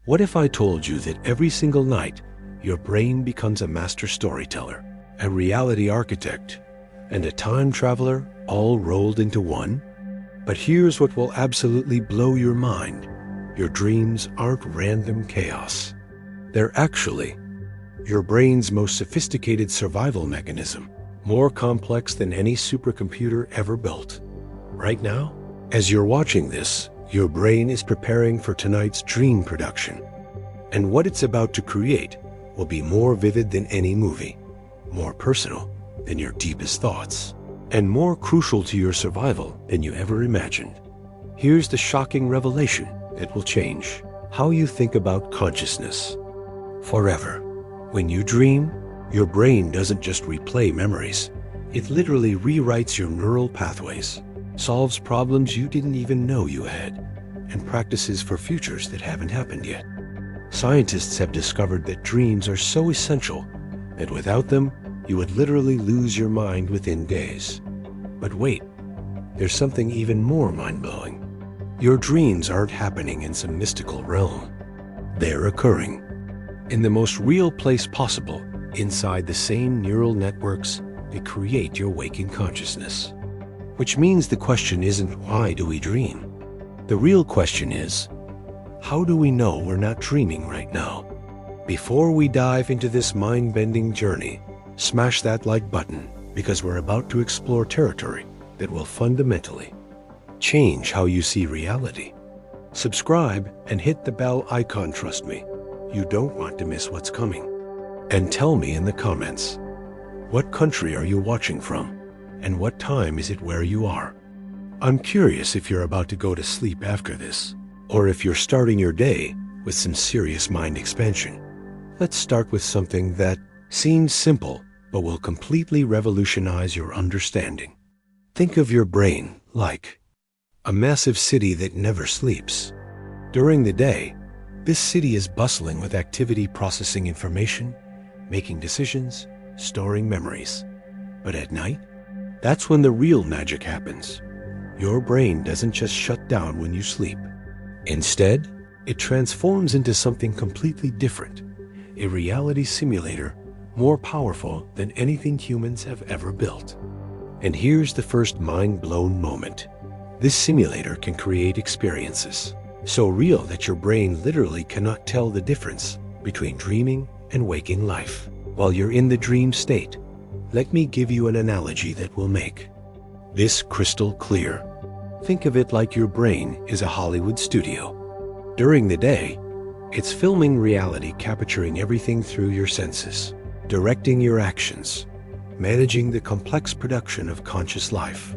What if I told you that every single night, your brain becomes a master storyteller, a reality architect, and a time traveler all rolled into one? But here's what will absolutely blow your mind. Your dreams aren't random chaos. They're actually your brain's most sophisticated survival mechanism, more complex than any supercomputer ever built. Right now, as you're watching this, your brain is preparing for tonight's dream production. And what it's about to create will be more vivid than any movie, more personal than your deepest thoughts, and more crucial to your survival than you ever imagined. Here's the shocking revelation that will change how you think about consciousness forever. When you dream, your brain doesn't just replay memories. It literally rewrites your neural pathways, solves problems you didn't even know you had, and practices for futures that haven't happened yet. Scientists have discovered that dreams are so essential that without them, you would literally lose your mind within days. But wait, there's something even more mind-blowing. Your dreams aren't happening in some mystical realm. They're occurring in the most real place possible, inside the same neural networks that create your waking consciousness. Which means the question isn't why do we dream? The real question is, how do we know we're not dreaming right now? Before we dive into this mind-bending journey, smash that like button, because we're about to explore territory that will fundamentally change how you see reality. Subscribe and hit the bell icon, trust me. You don't want to miss what's coming. And tell me in the comments, what country are you watching from? And what time is it where you are? I'm curious if you're about to go to sleep after this, or if you're starting your day with some serious mind expansion. Let's start with something that seems simple, but will completely revolutionize your understanding. Think of your brain like a massive city that never sleeps. During the day, this city is bustling with activity, processing information, making decisions, storing memories. But at night, that's when the real magic happens. Your brain doesn't just shut down when you sleep. Instead, it transforms into something completely different, a reality simulator more powerful than anything humans have ever built. And here's the first mind-blown moment. This simulator can create experiences so real that your brain literally cannot tell the difference between dreaming and waking life. While you're in the dream state, let me give you an analogy that will make this crystal clear. Think of it like your brain is a Hollywood studio. During the day, it's filming reality, capturing everything through your senses, directing your actions, managing the complex production of conscious life.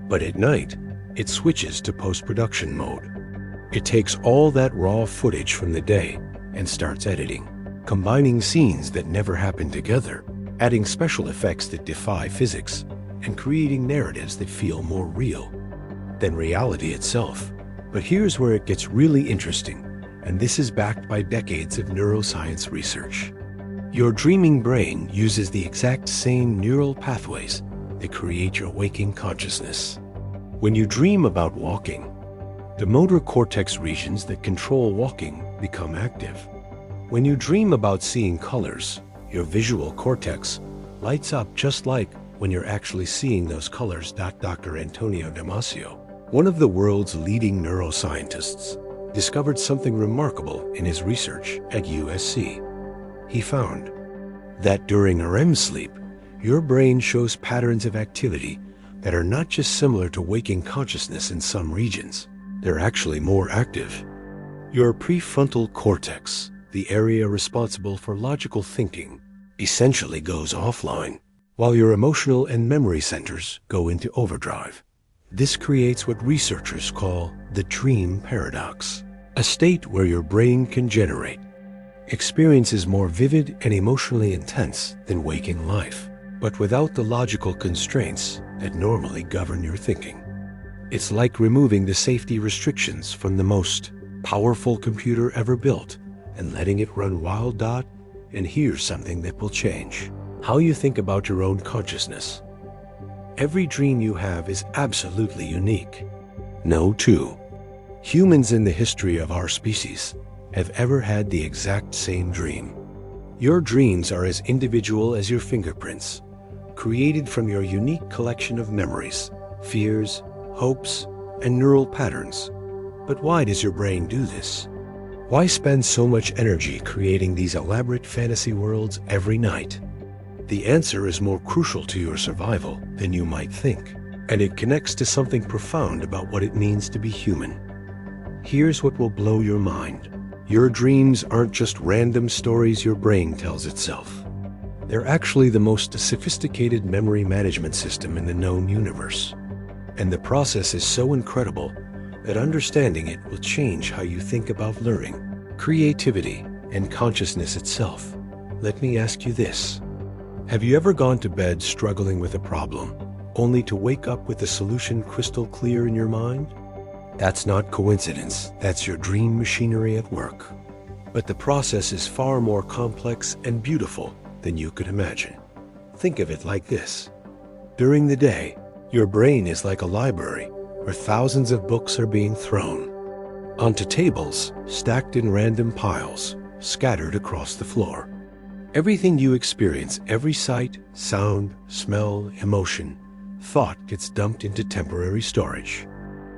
But at night, it switches to post-production mode. It takes all that raw footage from the day and starts editing, combining scenes that never happened together, adding special effects that defy physics, and creating narratives that feel more real than reality itself. But here's where it gets really interesting, and this is backed by decades of neuroscience research. Your dreaming brain uses the exact same neural pathways that create your waking consciousness. When you dream about walking, the motor cortex regions that control walking become active. When you dream about seeing colors, your visual cortex lights up just like when you're actually seeing those colors. Dr. Antonio Damasio, one of the world's leading neuroscientists, discovered something remarkable in his research at USC. He found that during REM sleep, your brain shows patterns of activity that are not just similar to waking consciousness in some regions. They're actually more active. Your prefrontal cortex, the area responsible for logical thinking, essentially goes offline, while your emotional and memory centers go into overdrive. This creates what researchers call the dream paradox, a state where your brain can generate experiences more vivid and emotionally intense than waking life, but without the logical constraints that normally govern your thinking. It's like removing the safety restrictions from the most powerful computer ever built and letting it run wild. And here's something that will change how you think about your own consciousness. Every dream you have is absolutely unique. No two humans in the history of our species have ever had the exact same dream. Your dreams are as individual as your fingerprints, created from your unique collection of memories, fears, hopes, and neural patterns. But why does your brain do this? Why spend so much energy creating these elaborate fantasy worlds every night? The answer is more crucial to your survival than you might think, and it connects to something profound about what it means to be human. Here's what will blow your mind. Your dreams aren't just random stories your brain tells itself. They're actually the most sophisticated memory management system in the known universe. And the process is so incredible that understanding it will change how you think about learning, creativity, and consciousness itself. Let me ask you this. Have you ever gone to bed struggling with a problem, only to wake up with the solution crystal clear in your mind? That's not coincidence, that's your dream machinery at work. But the process is far more complex and beautiful than you could imagine. Think of it like this. During the day, your brain is like a library where thousands of books are being thrown onto tables stacked in random piles, scattered across the floor. Everything you experience, every sight, sound, smell, emotion, thought gets dumped into temporary storage.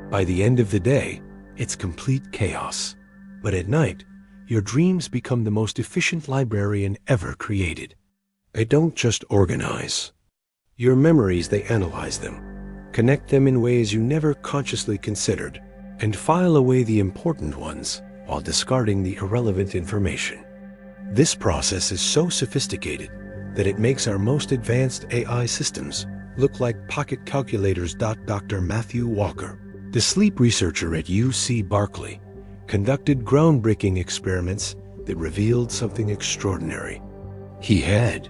By the end of the day, it's complete chaos. But at night, your dreams become the most efficient librarian ever created. They don't just organize your memories, they analyze them, connect them in ways you never consciously considered, and file away the important ones while discarding the irrelevant information. This process is so sophisticated that it makes our most advanced AI systems look like pocket calculators. Dr. Matthew Walker, the sleep researcher at UC Berkeley, conducted groundbreaking experiments that revealed something extraordinary. He had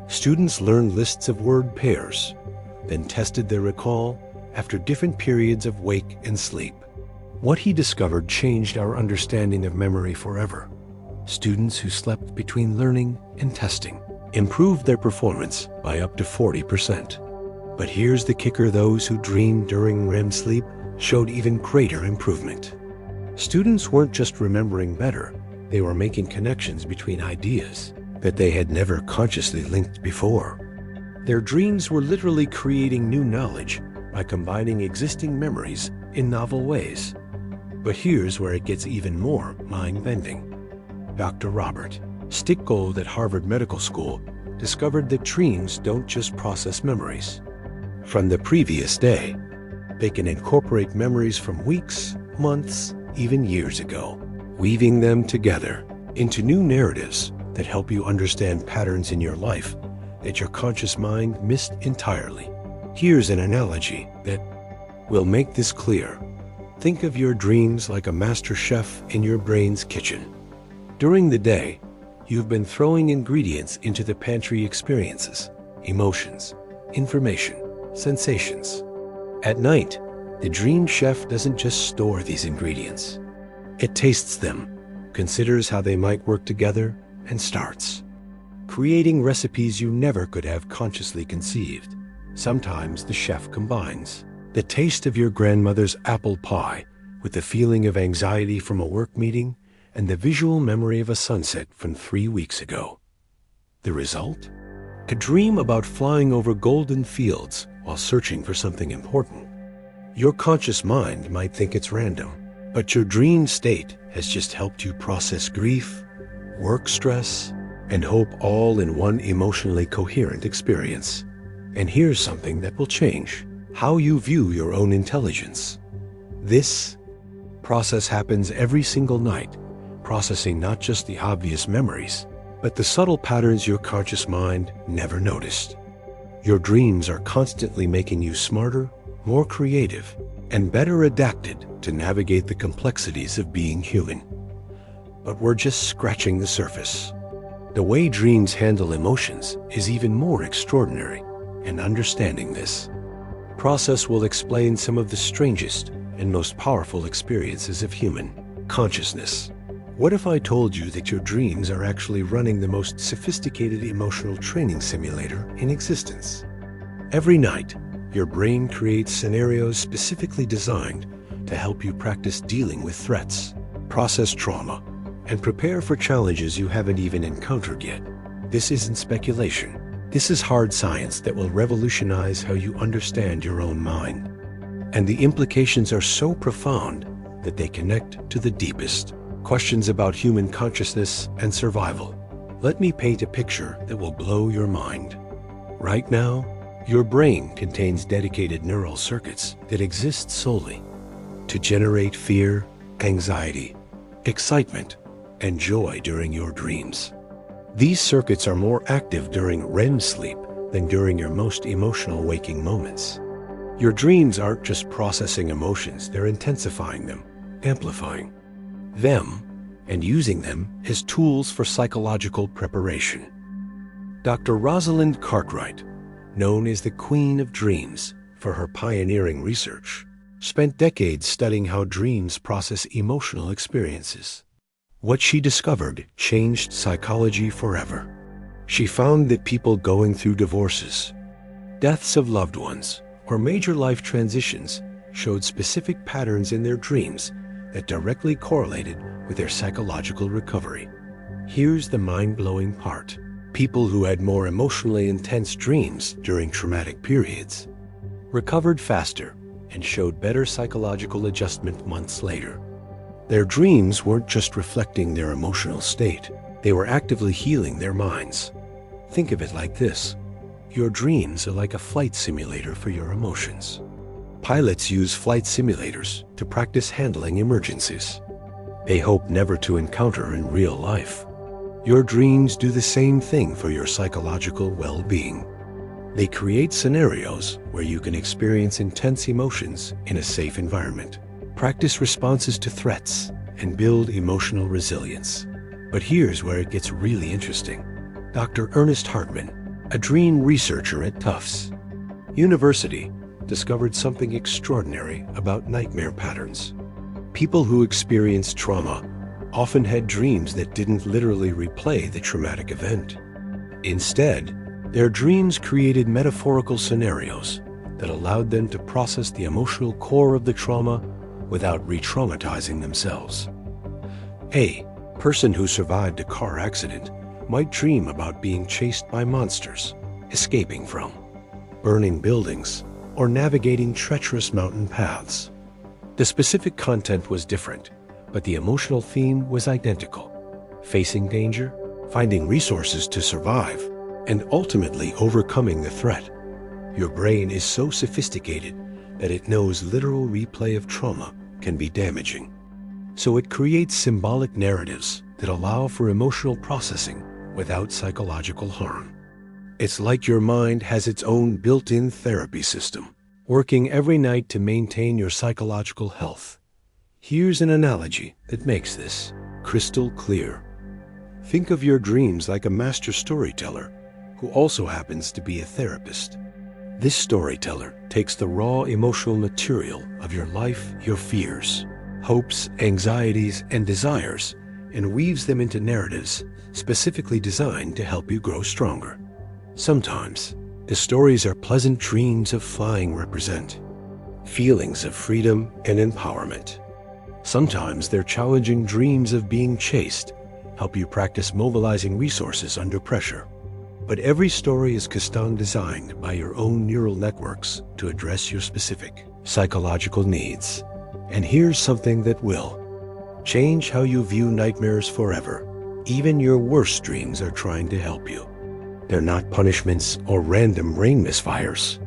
students learn lists of word pairs, then tested their recall after different periods of wake and sleep. What he discovered changed our understanding of memory forever. Students who slept between learning and testing improved their performance by up to 40%. But here's the kicker: those who dreamed during REM sleep showed even greater improvement. Students weren't just remembering better, they were making connections between ideas that they had never consciously linked before. Their dreams were literally creating new knowledge by combining existing memories in novel ways. But here's where it gets even more mind-bending. Dr. Robert Stickgold at Harvard Medical School discovered that dreams don't just process memories from the previous day. They can incorporate memories from weeks, months, even years ago, weaving them together into new narratives that help you understand patterns in your life that your conscious mind missed entirely. Here's an analogy that will make this clear. Think of your dreams like a master chef in your brain's kitchen. During the day, you've been throwing ingredients into the pantry: experiences, emotions, information, sensations. At night, the dream chef doesn't just store these ingredients. It tastes them, considers how they might work together, and starts creating recipes you never could have consciously conceived. Sometimes the chef combines the taste of your grandmother's apple pie with the feeling of anxiety from a work meeting and the visual memory of a sunset from 3 weeks ago. The result? A dream about flying over golden fields while searching for something important. Your conscious mind might think it's random, but your dream state has just helped you process grief, work stress, and hope all in one emotionally coherent experience. And here's something that will change how you view your own intelligence. This process happens every single night, processing not just the obvious memories, but the subtle patterns your conscious mind never noticed. Your dreams are constantly making you smarter, more creative, and better adapted to navigate the complexities of being human. But we're just scratching the surface. The way dreams handle emotions is even more extraordinary, and understanding this process will explain some of the strangest and most powerful experiences of human consciousness. What if I told you that your dreams are actually running the most sophisticated emotional training simulator in existence? Every night, your brain creates scenarios specifically designed to help you practice dealing with threats, process trauma, and prepare for challenges you haven't even encountered yet. This isn't speculation. This is hard science that will revolutionize how you understand your own mind. And the implications are so profound that they connect to the deepest questions about human consciousness and survival. Let me paint a picture that will blow your mind. Right now, your brain contains dedicated neural circuits that exist solely to generate fear, anxiety, excitement, and joy during your dreams. These circuits are more active during REM sleep than during your most emotional waking moments. Your dreams aren't just processing emotions, they're intensifying them, amplifying them, and using them as tools for psychological preparation. Dr. Rosalind Cartwright, known as the Queen of Dreams for her pioneering research, spent decades studying how dreams process emotional experiences. What she discovered changed psychology forever. She found that people going through divorces, deaths of loved ones, or major life transitions showed specific patterns in their dreams that directly correlated with their psychological recovery. Here's the mind-blowing part. People who had more emotionally intense dreams during traumatic periods recovered faster and showed better psychological adjustment months later. Their dreams weren't just reflecting their emotional state, they were actively healing their minds. Think of it like this. Your dreams are like a flight simulator for your emotions. Pilots use flight simulators to practice handling emergencies they hope never to encounter in real life. Your dreams do the same thing for your psychological well-being. They create scenarios where you can experience intense emotions in a safe environment, practice responses to threats, and build emotional resilience. But here's where it gets really interesting. Dr. Ernest Hartman, a dream researcher at Tufts University, discovered something extraordinary about nightmare patterns. People who experienced trauma often had dreams that didn't literally replay the traumatic event. Instead, their dreams created metaphorical scenarios that allowed them to process the emotional core of the trauma without re-traumatizing themselves. A person who survived a car accident might dream about being chased by monsters, escaping from burning buildings, or navigating treacherous mountain paths. The specific content was different, but the emotional theme was identical: facing danger, finding resources to survive, and ultimately overcoming the threat. Your brain is so sophisticated that it knows literal replay of trauma can be damaging. So it creates symbolic narratives that allow for emotional processing without psychological harm. It's like your mind has its own built-in therapy system, working every night to maintain your psychological health. Here's an analogy that makes this crystal clear. Think of your dreams like a master storyteller who also happens to be a therapist. This storyteller takes the raw emotional material of your life, your fears, hopes, anxieties, and desires, and weaves them into narratives specifically designed to help you grow stronger. Sometimes, the stories are pleasant dreams of flying represent feelings of freedom and empowerment. Sometimes they're challenging dreams of being chased, help you practice mobilizing resources under pressure. But every story is custom designed by your own neural networks to address your specific psychological needs. And here's something that will change how you view nightmares forever. Even your worst dreams are trying to help you. They're not punishments or random brain misfires.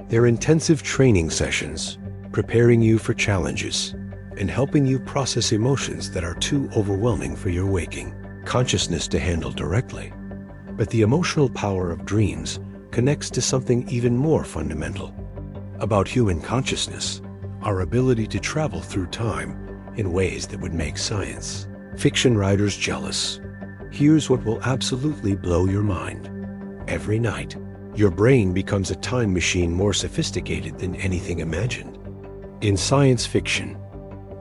They're intensive training sessions, preparing you for challenges and helping you process emotions that are too overwhelming for your waking consciousness to handle directly. But the emotional power of dreams connects to something even more fundamental about human consciousness, our ability to travel through time in ways that would make science fiction writers jealous. Here's what will absolutely blow your mind. Every night, your brain becomes a time machine more sophisticated than anything imagined. In science fiction,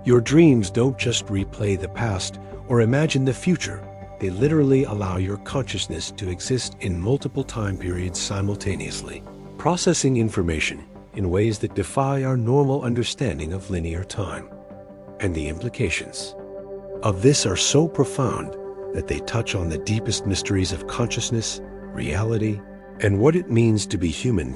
your dreams don't just replay the past or imagine the future. They literally allow your consciousness to exist in multiple time periods simultaneously, processing information in ways that defy our normal understanding of linear time. And the implications. of this are so profound that they touch on the deepest mysteries of consciousness, reality, and what it means to be human.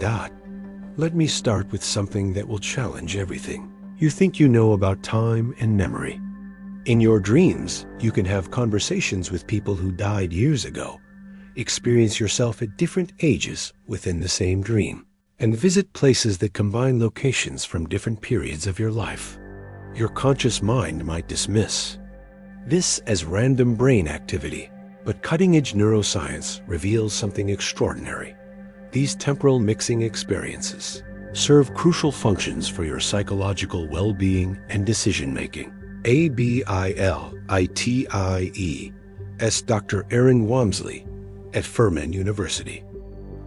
Let me start with something that will challenge everything you think you know about time and memory. In your dreams, you can have conversations with people who died years ago, experience yourself at different ages within the same dream, and visit places that combine locations from different periods of your life. Your conscious mind might dismiss this as random brain activity, but cutting-edge neuroscience reveals something extraordinary. These temporal mixing experiences serve crucial functions for your psychological well-being and decision-making. ABILITIE's Dr. Aaron Wamsley at Furman University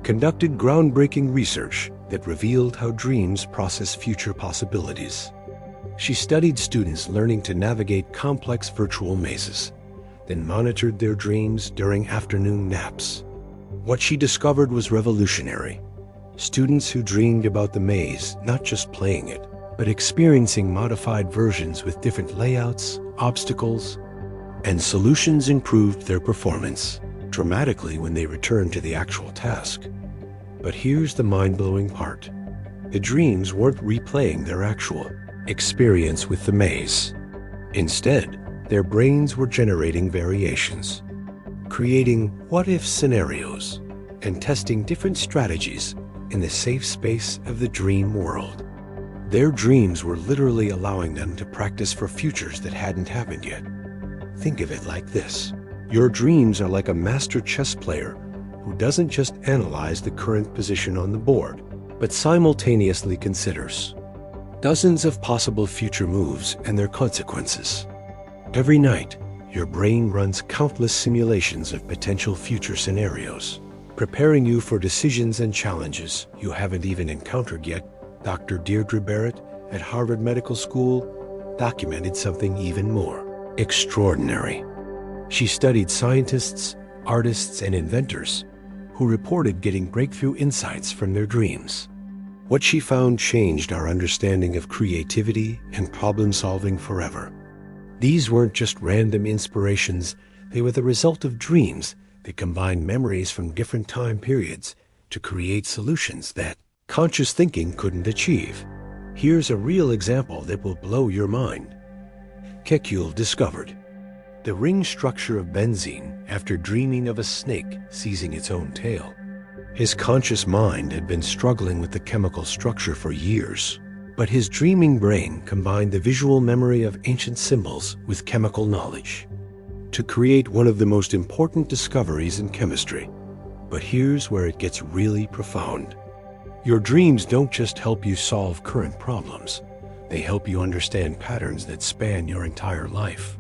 conducted groundbreaking research that revealed how dreams process future possibilities. She studied students learning to navigate complex virtual mazes, then monitored their dreams during afternoon naps. What she discovered was revolutionary. Students who dreamed about the maze, not just playing it, but experiencing modified versions with different layouts, obstacles, and solutions improved their performance dramatically when they returned to the actual task. But here's the mind-blowing part. The dreams weren't replaying their actual experience with the maze. Instead, their brains were generating variations, creating what-if scenarios, and testing different strategies in the safe space of the dream world. Their dreams were literally allowing them to practice for futures that hadn't happened yet. Think of it like this. Your dreams are like a master chess player who doesn't just analyze the current position on the board, but simultaneously considers dozens of possible future moves and their consequences. Every night, your brain runs countless simulations of potential future scenarios, preparing you for decisions and challenges you haven't even encountered yet. Dr. Deirdre Barrett at Harvard Medical School documented something even more extraordinary. She studied scientists, artists, and inventors who reported getting breakthrough insights from their dreams. What she found changed our understanding of creativity and problem-solving forever. These weren't just random inspirations, they were the result of dreams that combined memories from different time periods to create solutions that conscious thinking couldn't achieve. Here's a real example that will blow your mind. Kekule discovered the ring structure of benzene after dreaming of a snake seizing its own tail. His conscious mind had been struggling with the chemical structure for years, but his dreaming brain combined the visual memory of ancient symbols with chemical knowledge to create one of the most important discoveries in chemistry. But here's where it gets really profound. Your dreams don't just help you solve current problems. They help you understand patterns that span your entire life.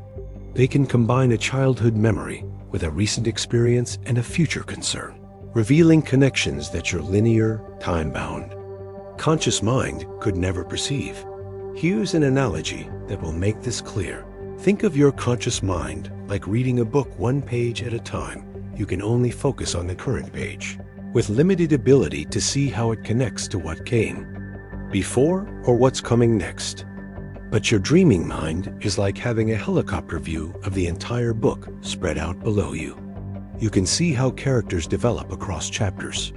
They can combine a childhood memory with a recent experience and a future concern, revealing connections that your linear, time-bound, conscious mind could never perceive. Here's an analogy that will make this clear. Think of your conscious mind like reading a book one page at a time. You can only focus on the current page, with limited ability to see how it connects to what came before or what's coming next. But your dreaming mind is like having a helicopter view of the entire book spread out below you. You can see how characters develop across chapters,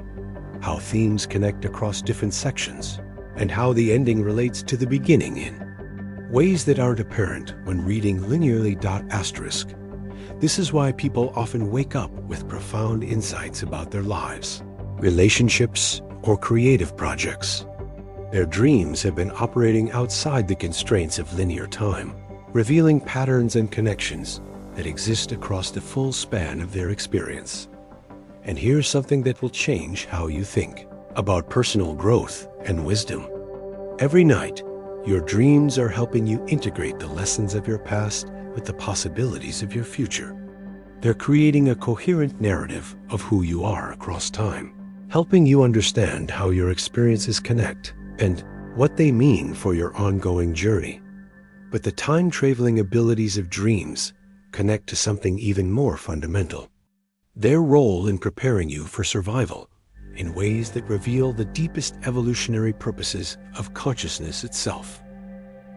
how themes connect across different sections, and how the ending relates to the beginning in ways that aren't apparent when reading linearly. Asterisk. This is why people often wake up with profound insights about their lives, relationships, or creative projects. Their dreams have been operating outside the constraints of linear time, revealing patterns and connections that exist across the full span of their experience. And here's something that will change how you think about personal growth and wisdom. Every night, your dreams are helping you integrate the lessons of your past with the possibilities of your future. They're creating a coherent narrative of who you are across time, helping you understand how your experiences connect and what they mean for your ongoing journey. But the time-traveling abilities of dreams connect to something even more fundamental. Their role in preparing you for survival in ways that reveal the deepest evolutionary purposes of consciousness itself.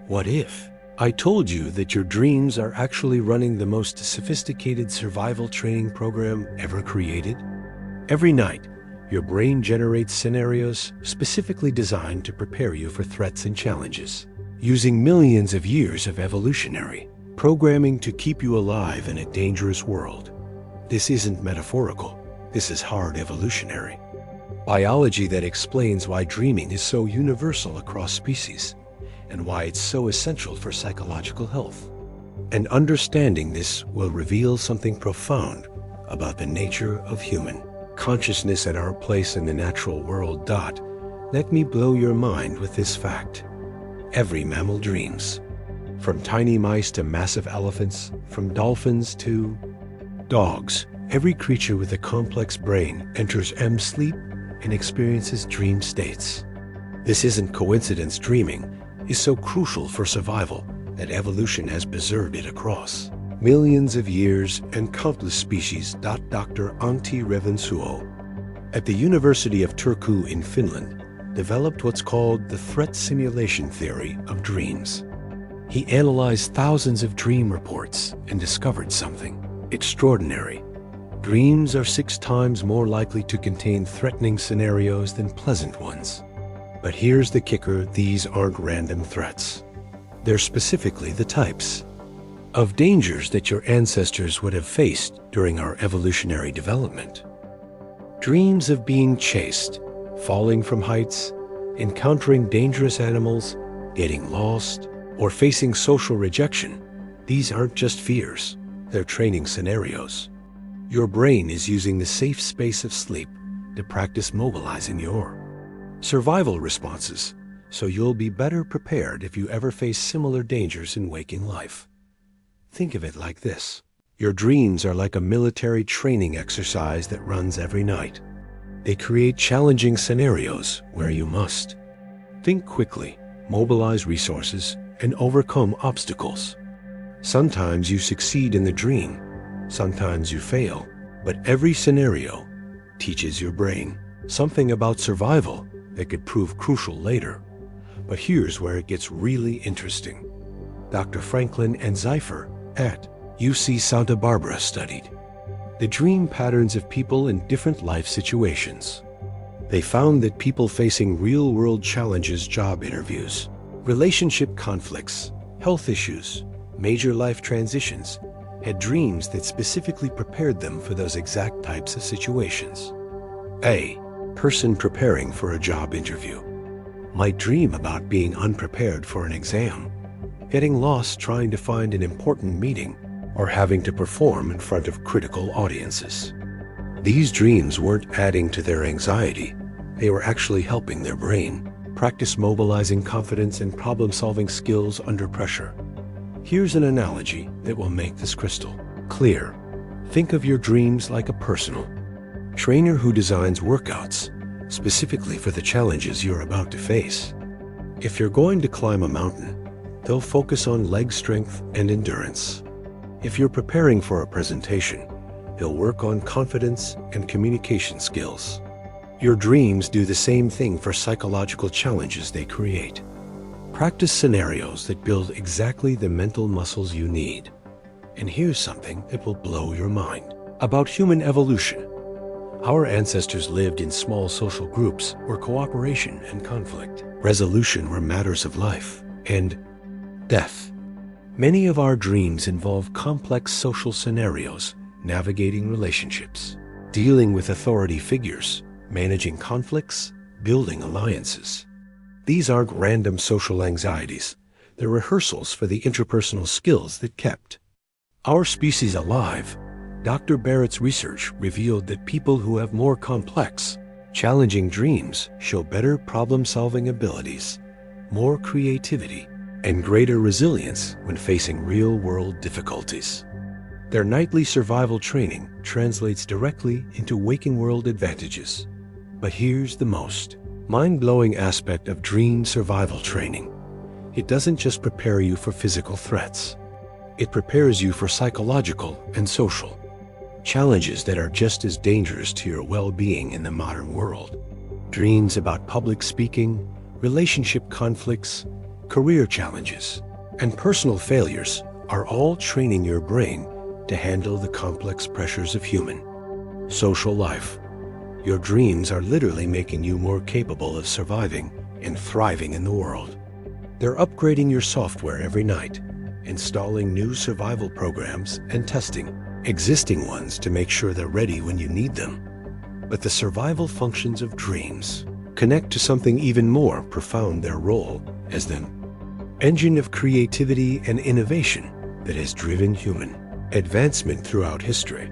What if I told you that your dreams are actually running the most sophisticated survival training program ever created. Every night, your brain generates scenarios specifically designed to prepare you for threats and challenges, using millions of years of evolutionary programming to keep you alive in a dangerous world. This isn't metaphorical. This is hard evolutionary biology that explains why dreaming is so universal across species and why it's so essential for psychological health. And understanding this will reveal something profound about the nature of human consciousness and our place in the natural world. Let me blow your mind with this fact. Every mammal dreams. From tiny mice to massive elephants, from dolphins to dogs, every creature with a complex brain enters REM sleep and experiences dream states. This isn't coincidence. Dreaming is so crucial for survival that evolution has preserved it across millions of years and countless species. Dr. Antti Revonsuo at the University of Turku in Finland developed what's called the threat simulation theory of dreams. He analyzed thousands of dream reports and discovered something extraordinary. Dreams are 6 times more likely to contain threatening scenarios than pleasant ones. But here's the kicker: these aren't random threats. They're specifically the types of dangers that your ancestors would have faced during our evolutionary development. Dreams of being chased, falling from heights, encountering dangerous animals, getting lost, or facing social rejection. These aren't just fears, they're training scenarios. Your brain is using the safe space of sleep to practice mobilizing your survival responses, so you'll be better prepared if you ever face similar dangers in waking life. Think of it like this. Your dreams are like a military training exercise that runs every night. They create challenging scenarios where you must think quickly, mobilize resources, and overcome obstacles. Sometimes you succeed in the dream, sometimes you fail, but every scenario teaches your brain something about survival that could prove crucial later. But here's where it gets really interesting. Dr. Franklin and Zeifer at UC Santa Barbara studied the dream patterns of people in different life situations. They found that people facing real-world challenges, job interviews, relationship conflicts, health issues, major life transitions, had dreams that specifically prepared them for those exact types of situations. A person preparing for a job interview might dream about being unprepared for an exam, getting lost trying to find an important meeting, or having to perform in front of critical audiences. These dreams weren't adding to their anxiety, they were actually helping their brain practice mobilizing confidence and problem-solving skills under pressure. Here's an analogy that will make this crystal clear. Think of your dreams like a personal trainer who designs workouts specifically for the challenges you're about to face. If you're going to climb a mountain, they'll focus on leg strength and endurance. If you're preparing for a presentation, he'll work on confidence and communication skills. Your dreams do the same thing for psychological challenges they create. Practice scenarios that build exactly the mental muscles you need. And here's something that will blow your mind about human evolution. Our ancestors lived in small social groups where cooperation and conflict resolution were matters of life and death. Many of our dreams involve complex social scenarios, navigating relationships, dealing with authority figures, managing conflicts, building alliances. These aren't random social anxieties. They're rehearsals for the interpersonal skills that kept our species alive. Dr. Barrett's research revealed that people who have more complex, challenging dreams show better problem-solving abilities, more creativity, and greater resilience when facing real-world difficulties. Their nightly survival training translates directly into waking world advantages. But here's the most mind-blowing aspect of dream survival training. It doesn't just prepare you for physical threats. It prepares you for psychological and social challenges that are just as dangerous to your well-being in the modern world. Dreams about public speaking, relationship conflicts, career challenges. and personal failures are all training your brain to handle the complex pressures of human social life. Your dreams are literally making you more capable of surviving and thriving in the world. They're upgrading your software every night, installing new survival programs and testing existing ones to make sure they're ready when you need them. But the survival functions of dreams connect to something even more profound: their role as the engine of creativity and innovation that has driven human advancement throughout history.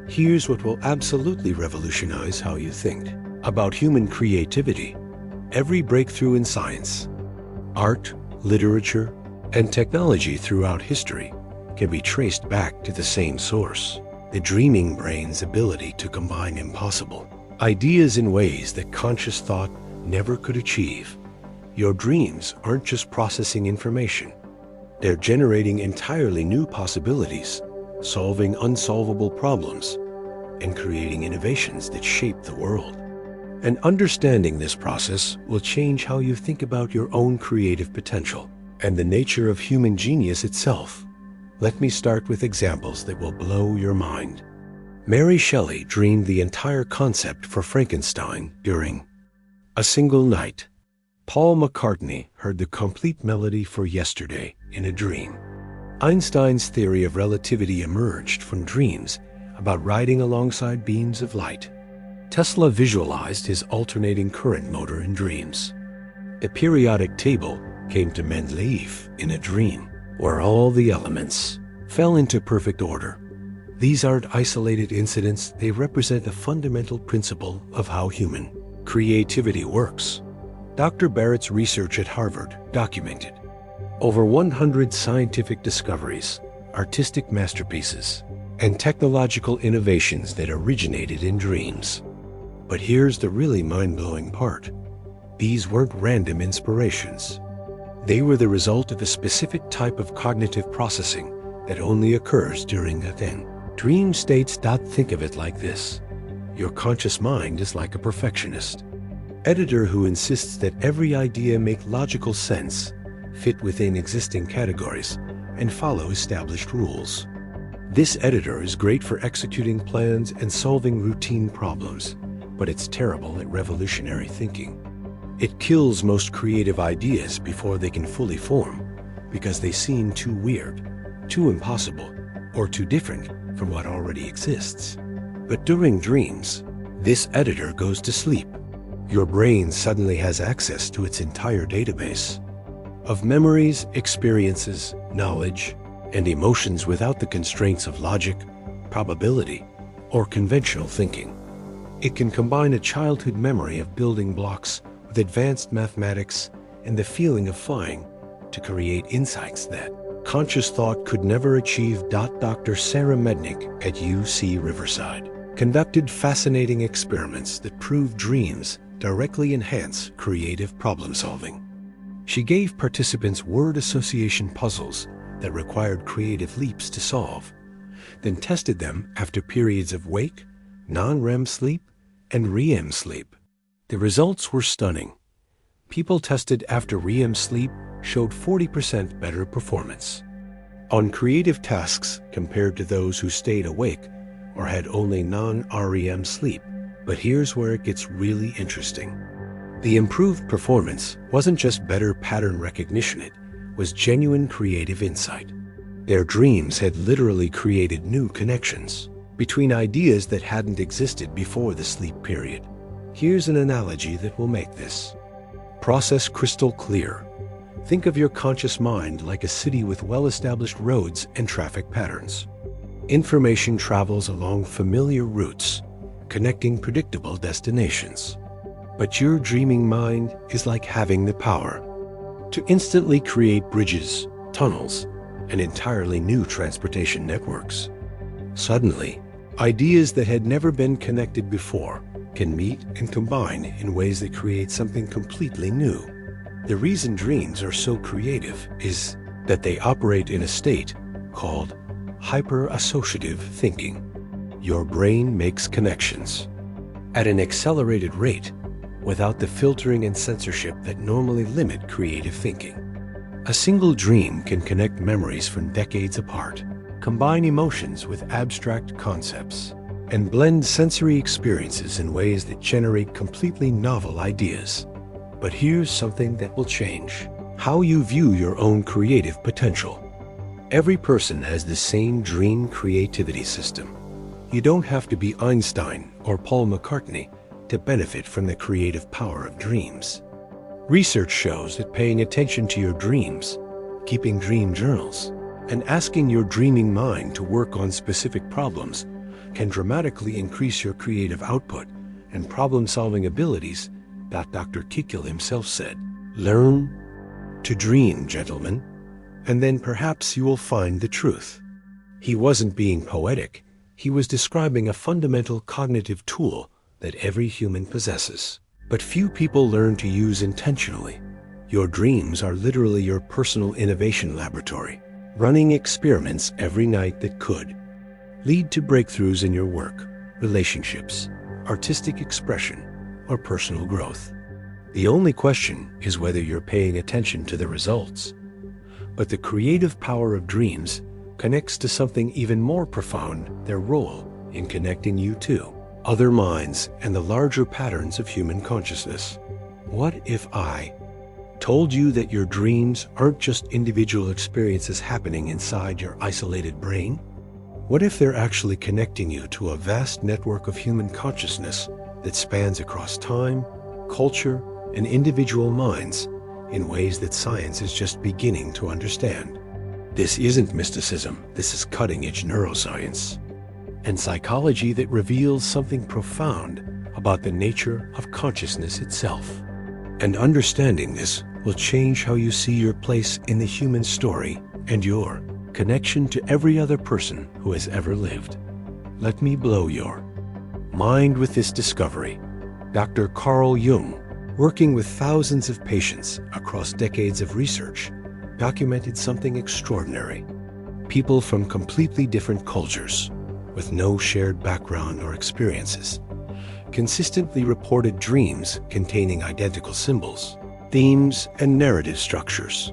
Here's what will absolutely revolutionize how you think about human creativity. Every breakthrough in science, art, literature, and technology throughout history can be traced back to the same source: the dreaming brain's ability to combine impossible ideas in ways that conscious thought never could achieve. Your dreams aren't just processing information. They're generating entirely new possibilities, solving unsolvable problems, and creating innovations that shape the world. And understanding this process will change how you think about your own creative potential and the nature of human genius itself. Let me start with examples that will blow your mind. Mary Shelley dreamed the entire concept for Frankenstein during a single night. Paul McCartney heard the complete melody for Yesterday in a dream. Einstein's theory of relativity emerged from dreams about riding alongside beams of light. Tesla visualized his alternating current motor in dreams. A periodic table came to Mendeleev in a dream, where all the elements fell into perfect order. These aren't isolated incidents, they represent a fundamental principle of how human creativity works. Dr. Barrett's research at Harvard documented over 100 scientific discoveries, artistic masterpieces, and technological innovations that originated in dreams. But here's the really mind-blowing part. These weren't random inspirations. They were the result of a specific type of cognitive processing that only occurs during a dream state. Think of it like this: your conscious mind is like a perfectionist editor who insists that every idea make logical sense, fit within existing categories, and follow established rules. This editor is great for executing plans and solving routine problems, but it's terrible at revolutionary thinking. It kills most creative ideas before they can fully form because they seem too weird, too impossible, or too different from what already exists. But during dreams, this editor goes to sleep. Your brain suddenly has access to its entire database of memories, experiences, knowledge, and emotions without the constraints of logic, probability, or conventional thinking. It can combine a childhood memory of building blocks with advanced mathematics and the feeling of flying to create insights that conscious thought could never achieve. Dr. Sarah Mednick at UC Riverside conducted fascinating experiments that proved dreams directly enhance creative problem-solving. She gave participants word association puzzles that required creative leaps to solve, then tested them after periods of wake, non-REM sleep, and REM sleep. The results were stunning. People tested after REM sleep showed 40% better performance on creative tasks compared to those who stayed awake or had only non-REM sleep. But here's where it gets really interesting. The improved performance wasn't just better pattern recognition, it was genuine creative insight. Their dreams had literally created new connections between ideas that hadn't existed before the sleep period. Here's an analogy that will make this process crystal clear. Think of your conscious mind like a city with well-established roads and traffic patterns. Information travels along familiar routes, connecting predictable destinations. But your dreaming mind is like having the power to instantly create bridges, tunnels, and entirely new transportation networks. Suddenly, ideas that had never been connected before can meet and combine in ways that create something completely new. The reason dreams are so creative is that they operate in a state called hyper-associative thinking. Your brain makes connections at an accelerated rate without the filtering and censorship that normally limit creative thinking. A single dream can connect memories from decades apart, combine emotions with abstract concepts, and blend sensory experiences in ways that generate completely novel ideas. But here's something that will change: how you view your own creative potential. Every person has the same dream creativity system. You don't have to be Einstein or Paul McCartney to benefit from the creative power of dreams. Research shows that paying attention to your dreams, keeping dream journals, and asking your dreaming mind to work on specific problems can dramatically increase your creative output and problem-solving abilities, that Dr. Kikil himself said. Learn to dream, gentlemen, and then perhaps you will find the truth. He wasn't being poetic. He was describing a fundamental cognitive tool that every human possesses, but few people learn to use intentionally. Your dreams are literally your personal innovation laboratory, running experiments every night that could lead to breakthroughs in your work, relationships, artistic expression, or personal growth. The only question is whether you're paying attention to the results. But the creative power of dreams connects to something even more profound: their role in connecting you to other minds and the larger patterns of human consciousness. What if I told you that your dreams aren't just individual experiences happening inside your isolated brain? What if they're actually connecting you to a vast network of human consciousness that spans across time, culture, and individual minds in ways that science is just beginning to understand? This isn't mysticism, this is cutting-edge neuroscience and psychology that reveals something profound about the nature of consciousness itself. And understanding this will change how you see your place in the human story and your connection to every other person who has ever lived. Let me blow your mind with this discovery. Dr. Carl Jung, working with thousands of patients across decades of research, documented something extraordinary. People from completely different cultures, with no shared background or experiences, consistently reported dreams containing identical symbols, themes, and narrative structures.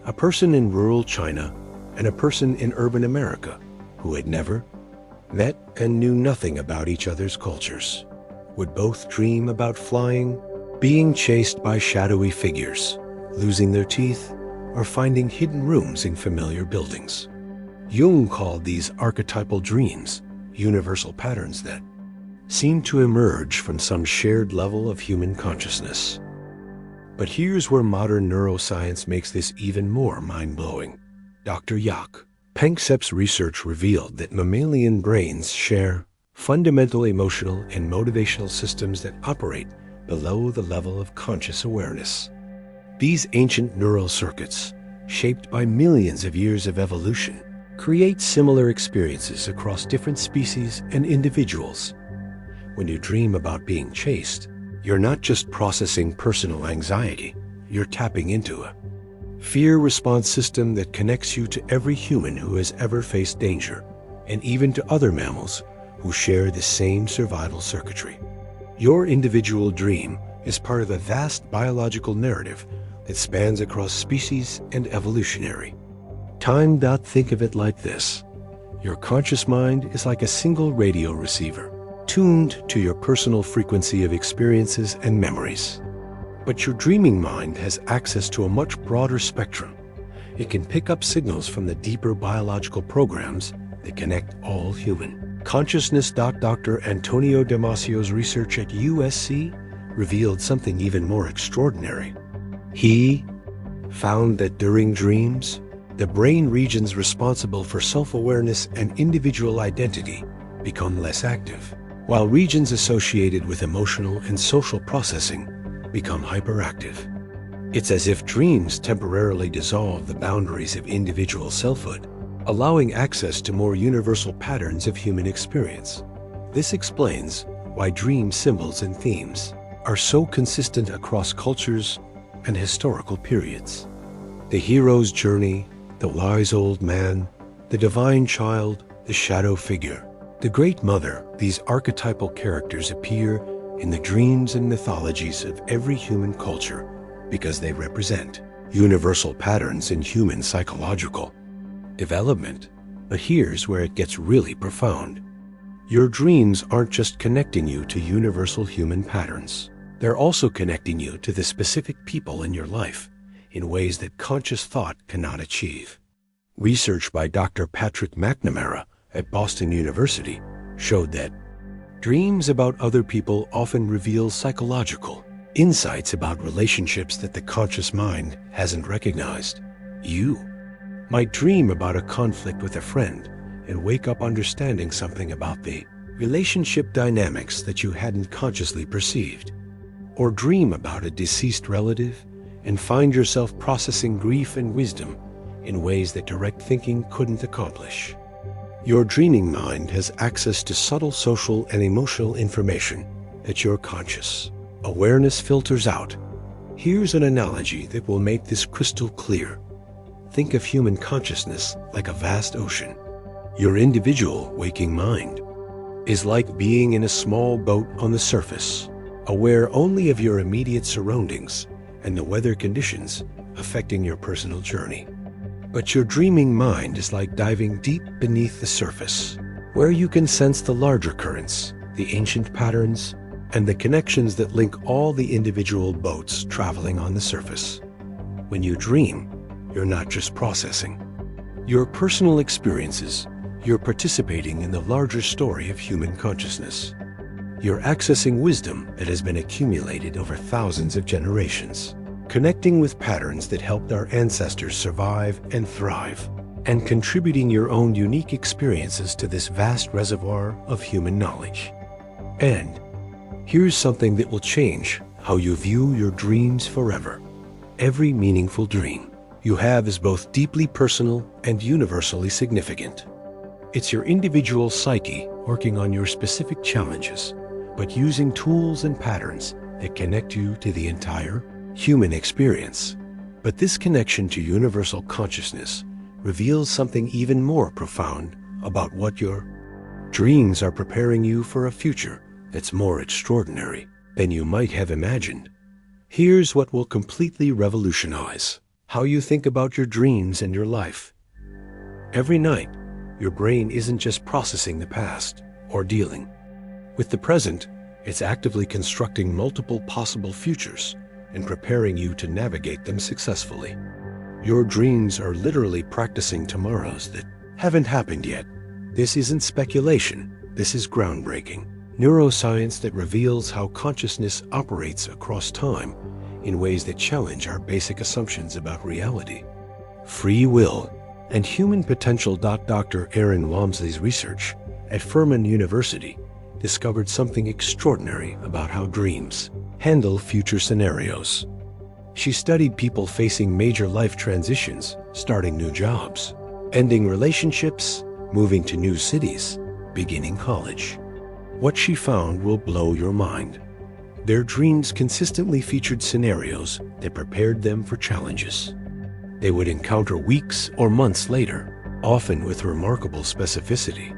A person in rural China and a person in urban America who had never met and knew nothing about each other's cultures would both dream about flying, being chased by shadowy figures, losing their teeth, or finding hidden rooms in familiar buildings. Jung called these archetypal dreams universal patterns that seem to emerge from some shared level of human consciousness. But here's where modern neuroscience makes this even more mind-blowing. Dr. Jaak Panksepp's research revealed that mammalian brains share fundamental emotional and motivational systems that operate below the level of conscious awareness. These ancient neural circuits, shaped by millions of years of evolution, create similar experiences across different species and individuals. When you dream about being chased, you're not just processing personal anxiety, you're tapping into a fear response system that connects you to every human who has ever faced danger, and even to other mammals who share the same survival circuitry. Your individual dream is part of a vast biological narrative that spans across species and evolutionary time. Think of it like this: your conscious mind is like a single radio receiver, tuned to your personal frequency of experiences and memories. But your dreaming mind has access to a much broader spectrum. It can pick up signals from the deeper biological programs that connect all human consciousness. Dr. Antonio Damasio's research at USC revealed something even more extraordinary. He found that during dreams, the brain regions responsible for self-awareness and individual identity become less active, while regions associated with emotional and social processing become hyperactive. It's as if dreams temporarily dissolve the boundaries of individual selfhood, allowing access to more universal patterns of human experience. This explains why dream symbols and themes are so consistent across cultures and historical periods. The hero's journey, the wise old man, the divine child, the shadow figure, the great mother, these archetypal characters appear in the dreams and mythologies of every human culture because they represent universal patterns in human psychological development. But here's where it gets really profound. Your dreams aren't just connecting you to universal human patterns. They're also connecting you to the specific people in your life in ways that conscious thought cannot achieve. Research by Dr. Patrick McNamara at Boston University showed that dreams about other people often reveal psychological insights about relationships that the conscious mind hasn't recognized. You might dream about a conflict with a friend and wake up understanding something about the relationship dynamics that you hadn't consciously perceived. Or dream about a deceased relative and find yourself processing grief and wisdom in ways that direct thinking couldn't accomplish. Your dreaming mind has access to subtle social and emotional information that your conscious awareness filters out. Here's an analogy that will make this crystal clear. Think of human consciousness like a vast ocean. Your individual waking mind is like being in a small boat on the surface, aware only of your immediate surroundings and the weather conditions affecting your personal journey. But your dreaming mind is like diving deep beneath the surface, where you can sense the larger currents, the ancient patterns, and the connections that link all the individual boats traveling on the surface. When you dream, you're not just processing your personal experiences, you're participating in the larger story of human consciousness. You're accessing wisdom that has been accumulated over thousands of generations, connecting with patterns that helped our ancestors survive and thrive, and contributing your own unique experiences to this vast reservoir of human knowledge. And here's something that will change how you view your dreams forever. Every meaningful dream you have is both deeply personal and universally significant. It's your individual psyche working on your specific challenges, but using tools and patterns that connect you to the entire human experience. But this connection to universal consciousness reveals something even more profound about what your dreams are preparing you for a future that's more extraordinary than you might have imagined. Here's what will completely revolutionize how you think about your dreams and your life. Every night, your brain isn't just processing the past or dealing with the present, it's actively constructing multiple possible futures and preparing you to navigate them successfully. Your dreams are literally practicing tomorrows that haven't happened yet. This isn't speculation, this is groundbreaking neuroscience that reveals how consciousness operates across time in ways that challenge our basic assumptions about reality, free will, and human potential. Dr. Aaron Walmsley's research at Furman University discovered something extraordinary about how dreams handle future scenarios. She studied people facing major life transitions, starting new jobs, ending relationships, moving to new cities, beginning college. What she found will blow your mind. Their dreams consistently featured scenarios that prepared them for challenges they would encounter weeks or months later, often with remarkable specificity.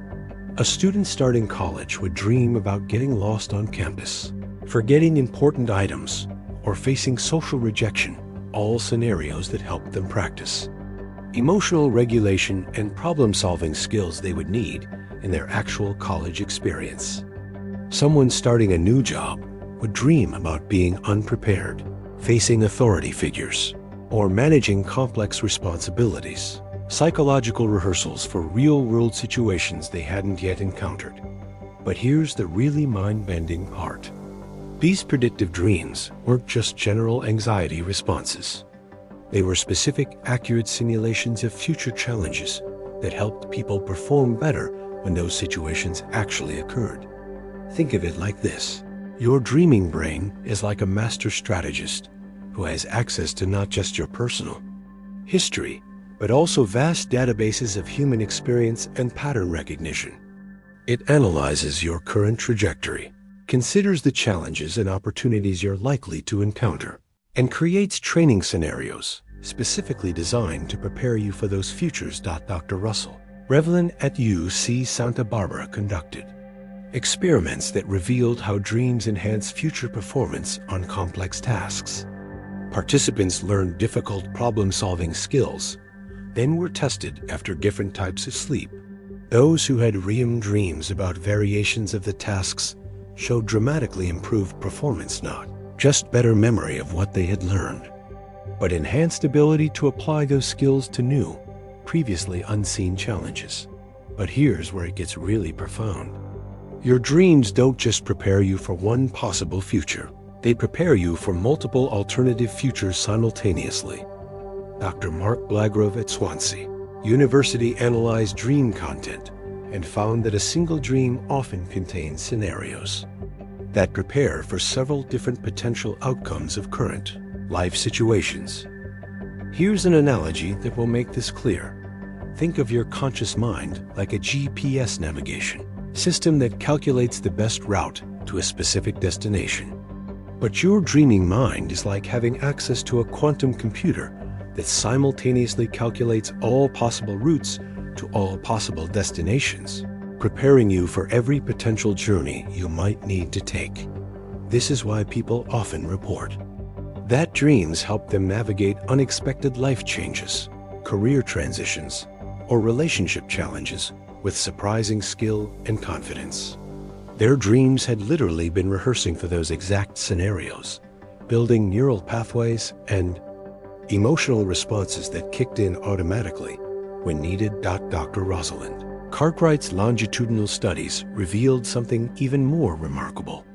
A student starting college would dream about getting lost on campus, forgetting important items, or facing social rejection, all scenarios that helped them practice emotional regulation and problem-solving skills they would need in their actual college experience. Someone starting a new job would dream about being unprepared, facing authority figures, or managing complex responsibilities, psychological rehearsals for real-world situations they hadn't yet encountered. But here's the really mind-bending part. These predictive dreams weren't just general anxiety responses. They were specific, accurate simulations of future challenges that helped people perform better when those situations actually occurred. Think of it like this. Your dreaming brain is like a master strategist who has access to not just your personal history, but also vast databases of human experience and pattern recognition. It analyzes your current trajectory, considers the challenges and opportunities you're likely to encounter, and creates training scenarios specifically designed to prepare you for those futures. Dr. Russell Revlin at UC Santa Barbara conducted experiments that revealed how dreams enhance future performance on complex tasks. Participants learned difficult problem-solving skills, then were tested after different types of sleep. Those who had REM dreams about variations of the tasks showed dramatically improved performance, not just better memory of what they had learned, but enhanced ability to apply those skills to new, previously unseen challenges. But here's where it gets really profound. Your dreams don't just prepare you for one possible future. They prepare you for multiple alternative futures simultaneously. Dr. Mark Blagrove at Swansea University analyzed dream content and found that a single dream often contains scenarios that prepare for several different potential outcomes of current life situations. Here's an analogy that will make this clear. Think of your conscious mind like a GPS navigation system that calculates the best route to a specific destination. But your dreaming mind is like having access to a quantum computer that simultaneously calculates all possible routes to all possible destinations, preparing you for every potential journey you might need to take. This is why people often report that dreams help them navigate unexpected life changes, career transitions, or relationship challenges with surprising skill and confidence. Their dreams had literally been rehearsing for those exact scenarios, building neural pathways and emotional responses that kicked in automatically when needed. Dr. Rosalind Cartwright's longitudinal studies revealed something even more remarkable.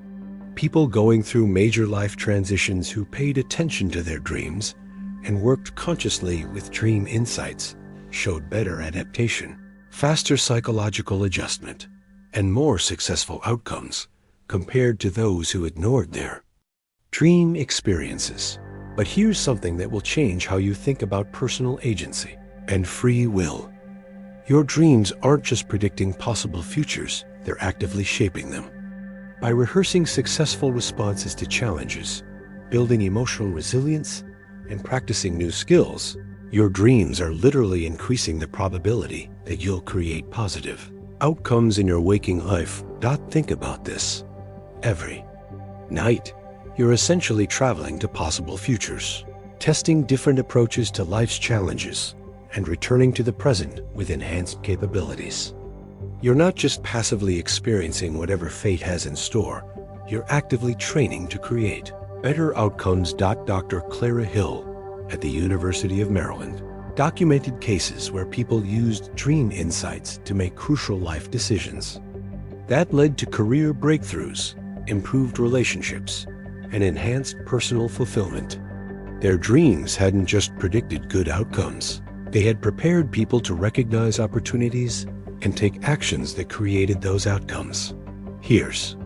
People going through major life transitions who paid attention to their dreams and worked consciously with dream insights showed better adaptation, faster psychological adjustment, and more successful outcomes compared to those who ignored their dream experiences. But here's something that will change how you think about personal agency and free will. Your dreams aren't just predicting possible futures, they're actively shaping them. By rehearsing successful responses to challenges, building emotional resilience, and practicing new skills, your dreams are literally increasing the probability that you'll create positive outcomes in your waking life. Think about this. Every night, you're essentially traveling to possible futures, testing different approaches to life's challenges, and returning to the present with enhanced capabilities. You're not just passively experiencing whatever fate has in store, you're actively training to create better outcomes. Dr. Clara Hill at the University of Maryland documented cases where people used dream insights to make crucial life decisions. That led to career breakthroughs, improved relationships, and enhanced personal fulfillment. Their dreams hadn't just predicted good outcomes. They had prepared people to recognize opportunities and take actions that created those outcomes. Here's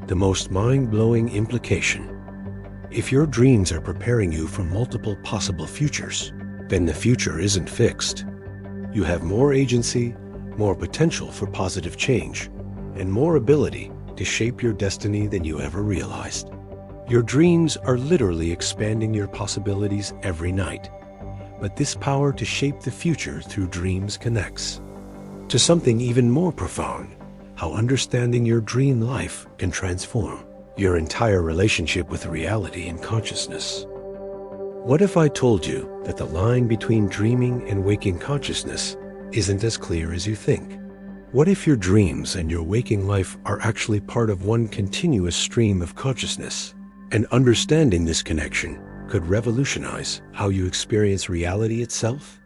the most mind-blowing implication. If your dreams are preparing you for multiple possible futures, then the future isn't fixed. You have more agency, more potential for positive change, and more ability to shape your destiny than you ever realized. Your dreams are literally expanding your possibilities every night. But this power to shape the future through dreams connects to something even more profound: how understanding your dream life can transform your entire relationship with reality and consciousness. What if I told you that the line between dreaming and waking consciousness isn't as clear as you think? What if your dreams and your waking life are actually part of one continuous stream of consciousness? And understanding this connection could revolutionize how you experience reality itself?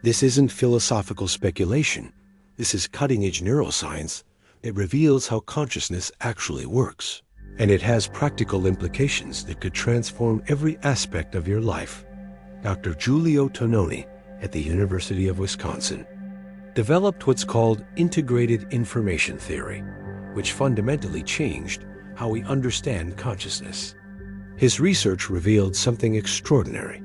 This isn't philosophical speculation. This is cutting-edge neuroscience that reveals how consciousness actually works. And it has practical implications that could transform every aspect of your life. Dr. Giulio Tononi at the University of Wisconsin developed what's called integrated information theory, which fundamentally changed how we understand consciousness. His research revealed something extraordinary.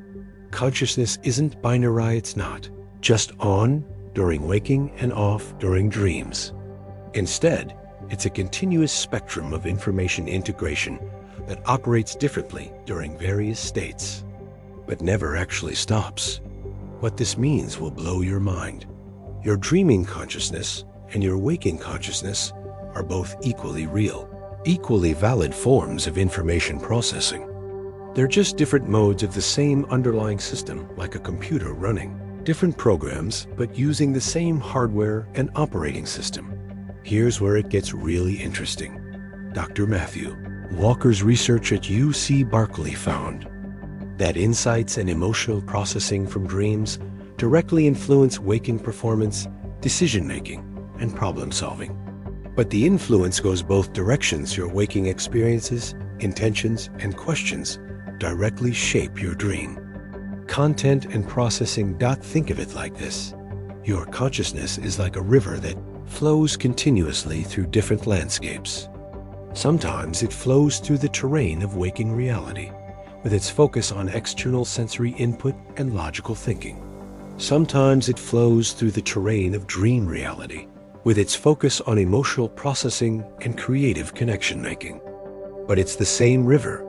Consciousness isn't binary, it's not just on during waking and off during dreams. Instead, it's a continuous spectrum of information integration that operates differently during various states, but never actually stops. What this means will blow your mind. Your dreaming consciousness and your waking consciousness are both equally real, equally valid forms of information processing. They're just different modes of the same underlying system, like a computer running. Different programs, but using the same hardware and operating system. Here's where it gets really interesting. Dr. Matthew Walker's research at UC Berkeley found that insights and emotional processing from dreams directly influence waking performance, decision-making, and problem-solving. But the influence goes both directions. Your waking experiences, intentions, and questions directly shape your dream. Content and processing. Think of it like this. Your consciousness is like a river that flows continuously through different landscapes. Sometimes it flows through the terrain of waking reality, with its focus on external sensory input and logical thinking. Sometimes it flows through the terrain of dream reality, with its focus on emotional processing and creative connection making. But it's the same river,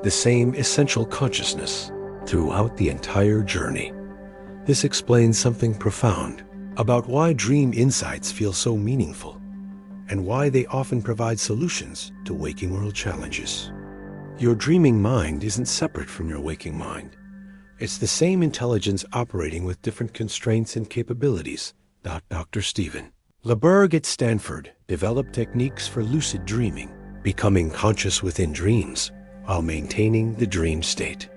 the same essential consciousness, throughout the entire journey. This explains something profound about why dream insights feel so meaningful, and why they often provide solutions to waking world challenges. Your dreaming mind isn't separate from your waking mind. It's the same intelligence operating with different constraints and capabilities. Dr. Stephen LeBerg at Stanford developed techniques for lucid dreaming, becoming conscious within dreams while maintaining the dream state.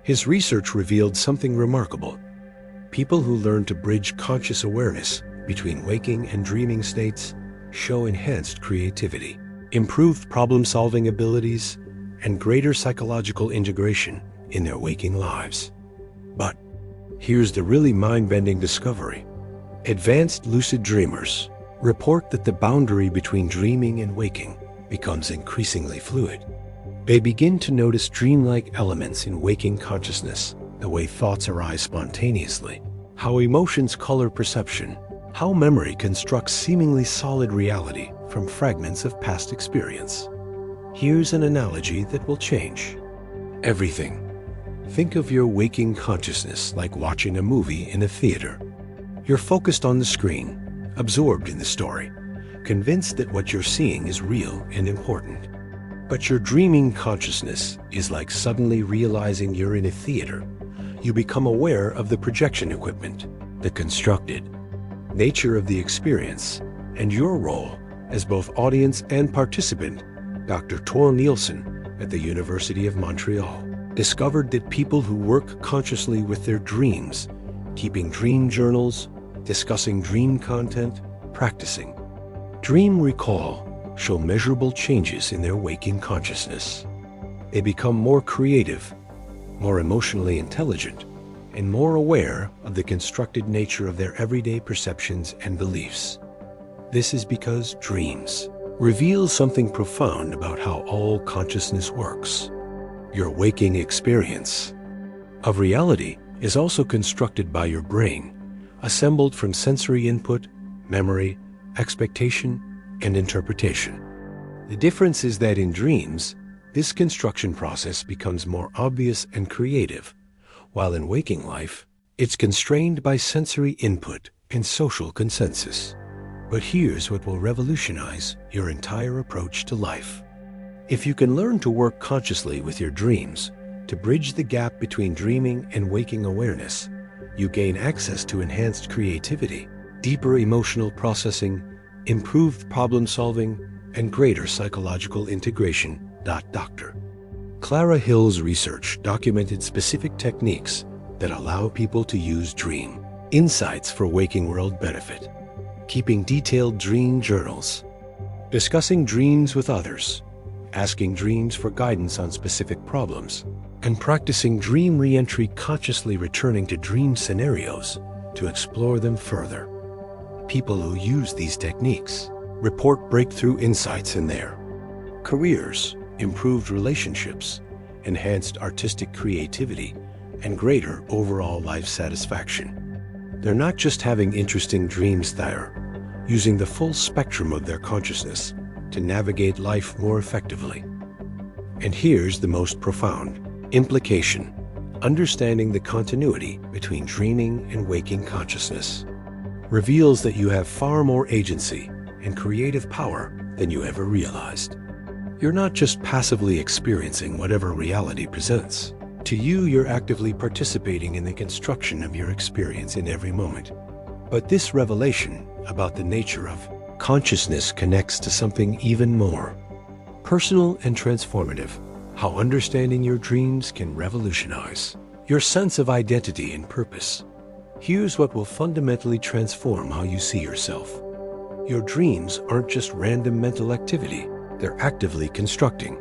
His research revealed something remarkable. People who learn to bridge conscious awareness between waking and dreaming states show enhanced creativity, improved problem-solving abilities, and greater psychological integration in their waking lives. But here's the really mind-bending discovery. Advanced lucid dreamers report that the boundary between dreaming and waking becomes increasingly fluid. They begin to notice dreamlike elements in waking consciousness, the way thoughts arise spontaneously, how emotions color perception, how memory constructs seemingly solid reality from fragments of past experience. Here's an analogy that will change everything. Think of your waking consciousness like watching a movie in a theater. You're focused on the screen, absorbed in the story, convinced that what you're seeing is real and important. But your dreaming consciousness is like suddenly realizing you're in a theater. You become aware of the projection equipment, the constructed nature of the experience, and your role as both audience and participant. Dr. Tor Nielsen at the University of Montreal discovered that people who work consciously with their dreams, keeping dream journals, discussing dream content, practicing dream recall, show measurable changes in their waking consciousness. They become more creative, more emotionally intelligent, and more aware of the constructed nature of their everyday perceptions and beliefs. This is because dreams reveal something profound about how all consciousness works. Your waking experience of reality is also constructed by your brain, assembled from sensory input, memory, expectation, and interpretation. The difference is that in dreams, this construction process becomes more obvious and creative, while in waking life, it's constrained by sensory input and social consensus. But here's what will revolutionize your entire approach to life. If you can learn to work consciously with your dreams, to bridge the gap between dreaming and waking awareness, you gain access to enhanced creativity, deeper emotional processing, improved problem-solving, and greater psychological integration. Dr. Clara Hill's research documented specific techniques that allow people to use dream insights for waking world benefit, keeping detailed dream journals, discussing dreams with others, asking dreams for guidance on specific problems, and practicing dream re-entry, consciously returning to dream scenarios to explore them further. People who use these techniques report breakthrough insights in their careers, improved relationships, enhanced artistic creativity, and greater overall life satisfaction. They're not just having interesting dreams, they're using the full spectrum of their consciousness to navigate life more effectively. And here's the most profound implication: understanding the continuity between dreaming and waking consciousness reveals that you have far more agency and creative power than you ever realized. You're not just passively experiencing whatever reality presents. To you, you're actively participating in the construction of your experience in every moment. But this revelation about the nature of consciousness connects to something even more personal and transformative. How understanding your dreams can revolutionize your sense of identity and purpose. Here's what will fundamentally transform how you see yourself. Your dreams aren't just random mental activity, they're actively constructing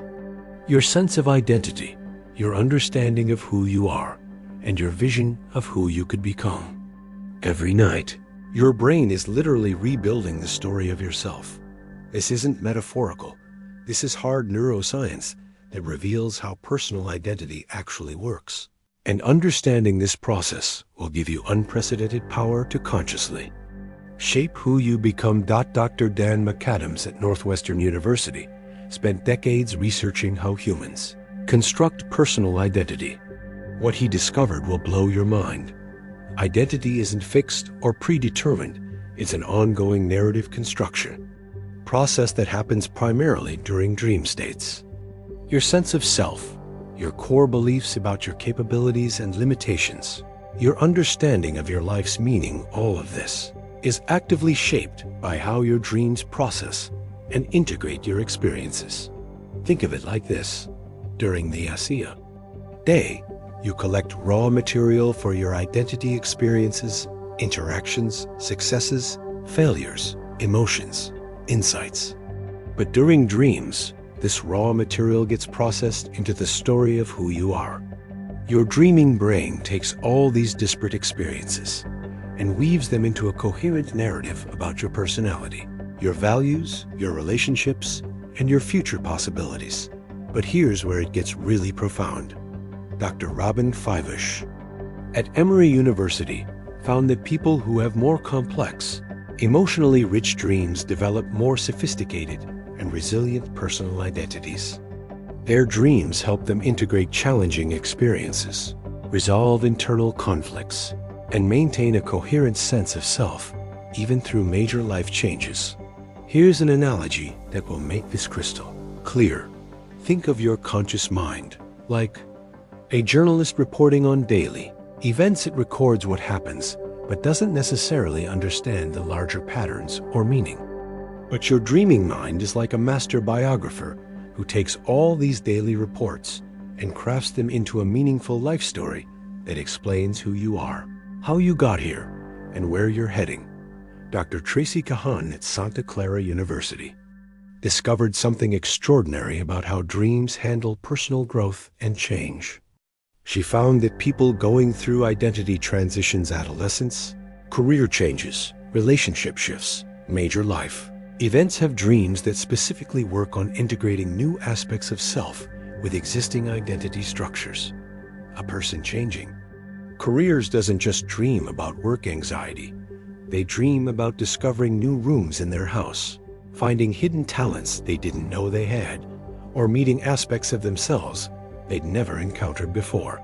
your sense of identity, your understanding of who you are, and your vision of who you could become. Every night, your brain is literally rebuilding the story of yourself. This isn't metaphorical. This is hard neuroscience that reveals how personal identity actually works. And understanding this process will give you unprecedented power to consciously shape who you become. Dr. Dan McAdams at Northwestern University spent decades researching how humans construct personal identity. What he discovered will blow your mind. Identity isn't fixed or predetermined. It's an ongoing narrative construction process that happens primarily during dream states. Your sense of self, your core beliefs about your capabilities and limitations, your understanding of your life's meaning, all of this is actively shaped by how your dreams process and integrate your experiences. Think of it like this. During the ASIA day, you collect raw material for your identity experiences, interactions, successes, failures, emotions, insights. But during dreams, this raw material gets processed into the story of who you are. Your dreaming brain takes all these disparate experiences and weaves them into a coherent narrative about your personality, your values, your relationships, and your future possibilities. But here's where it gets really profound. Dr. Robin Fivush at Emory University found that people who have more complex, emotionally rich dreams develop more sophisticated and resilient personal identities. Their dreams help them integrate challenging experiences, resolve internal conflicts, and maintain a coherent sense of self, even through major life changes. Here's an analogy that will make this crystal clear. Think of your conscious mind like a journalist reporting on daily events. It records what happens, but doesn't necessarily understand the larger patterns or meaning. But your dreaming mind is like a master biographer who takes all these daily reports and crafts them into a meaningful life story that explains who you are, how you got here, and where you're heading. Dr. Tracy Kahan at Santa Clara University discovered something extraordinary about how dreams handle personal growth and change. She found that people going through identity transitions, adolescence, career changes, relationship shifts, major life events have dreams that specifically work on integrating new aspects of self with existing identity structures. A person changing careers doesn't just dream about work anxiety. They dream about discovering new rooms in their house, finding hidden talents they didn't know they had, or meeting aspects of themselves they'd never encountered before.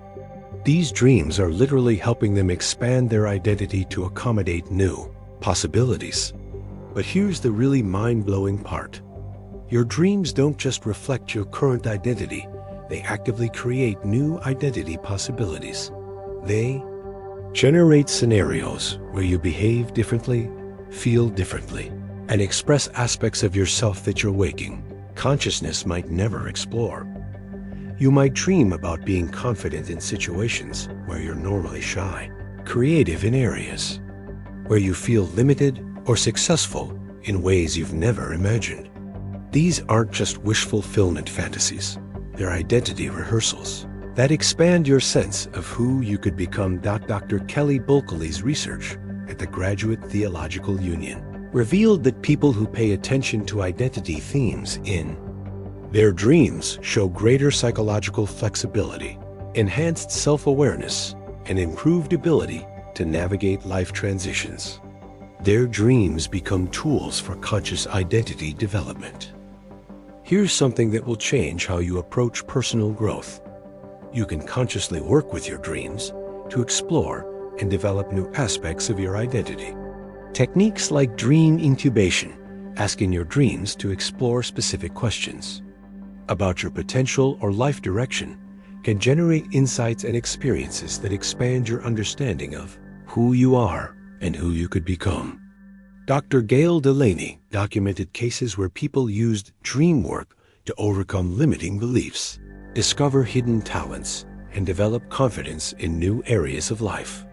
These dreams are literally helping them expand their identity to accommodate new possibilities. But here's the really mind-blowing part. Your dreams don't just reflect your current identity, they actively create new identity possibilities. They generate scenarios where you behave differently, feel differently, and express aspects of yourself that your waking consciousness might never explore. You might dream about being confident in situations where you're normally shy, creative in areas where you feel limited, or successful in ways you've never imagined. These aren't just wish fulfillment fantasies. They're identity rehearsals that expand your sense of who you could become. Dr. Kelly Bulkeley's research at the Graduate Theological Union revealed that people who pay attention to identity themes in their dreams show greater psychological flexibility, enhanced self-awareness, and improved ability to navigate life transitions. Their dreams become tools for conscious identity development. Here's something that will change how you approach personal growth. You can consciously work with your dreams to explore and develop new aspects of your identity. Techniques like dream incubation, asking your dreams to explore specific questions. about your potential or life direction can generate insights and experiences that expand your understanding of who you are and who you could become. Dr. Gail Delaney documented cases where people used dream work to overcome limiting beliefs, discover hidden talents, and develop confidence in new areas of life.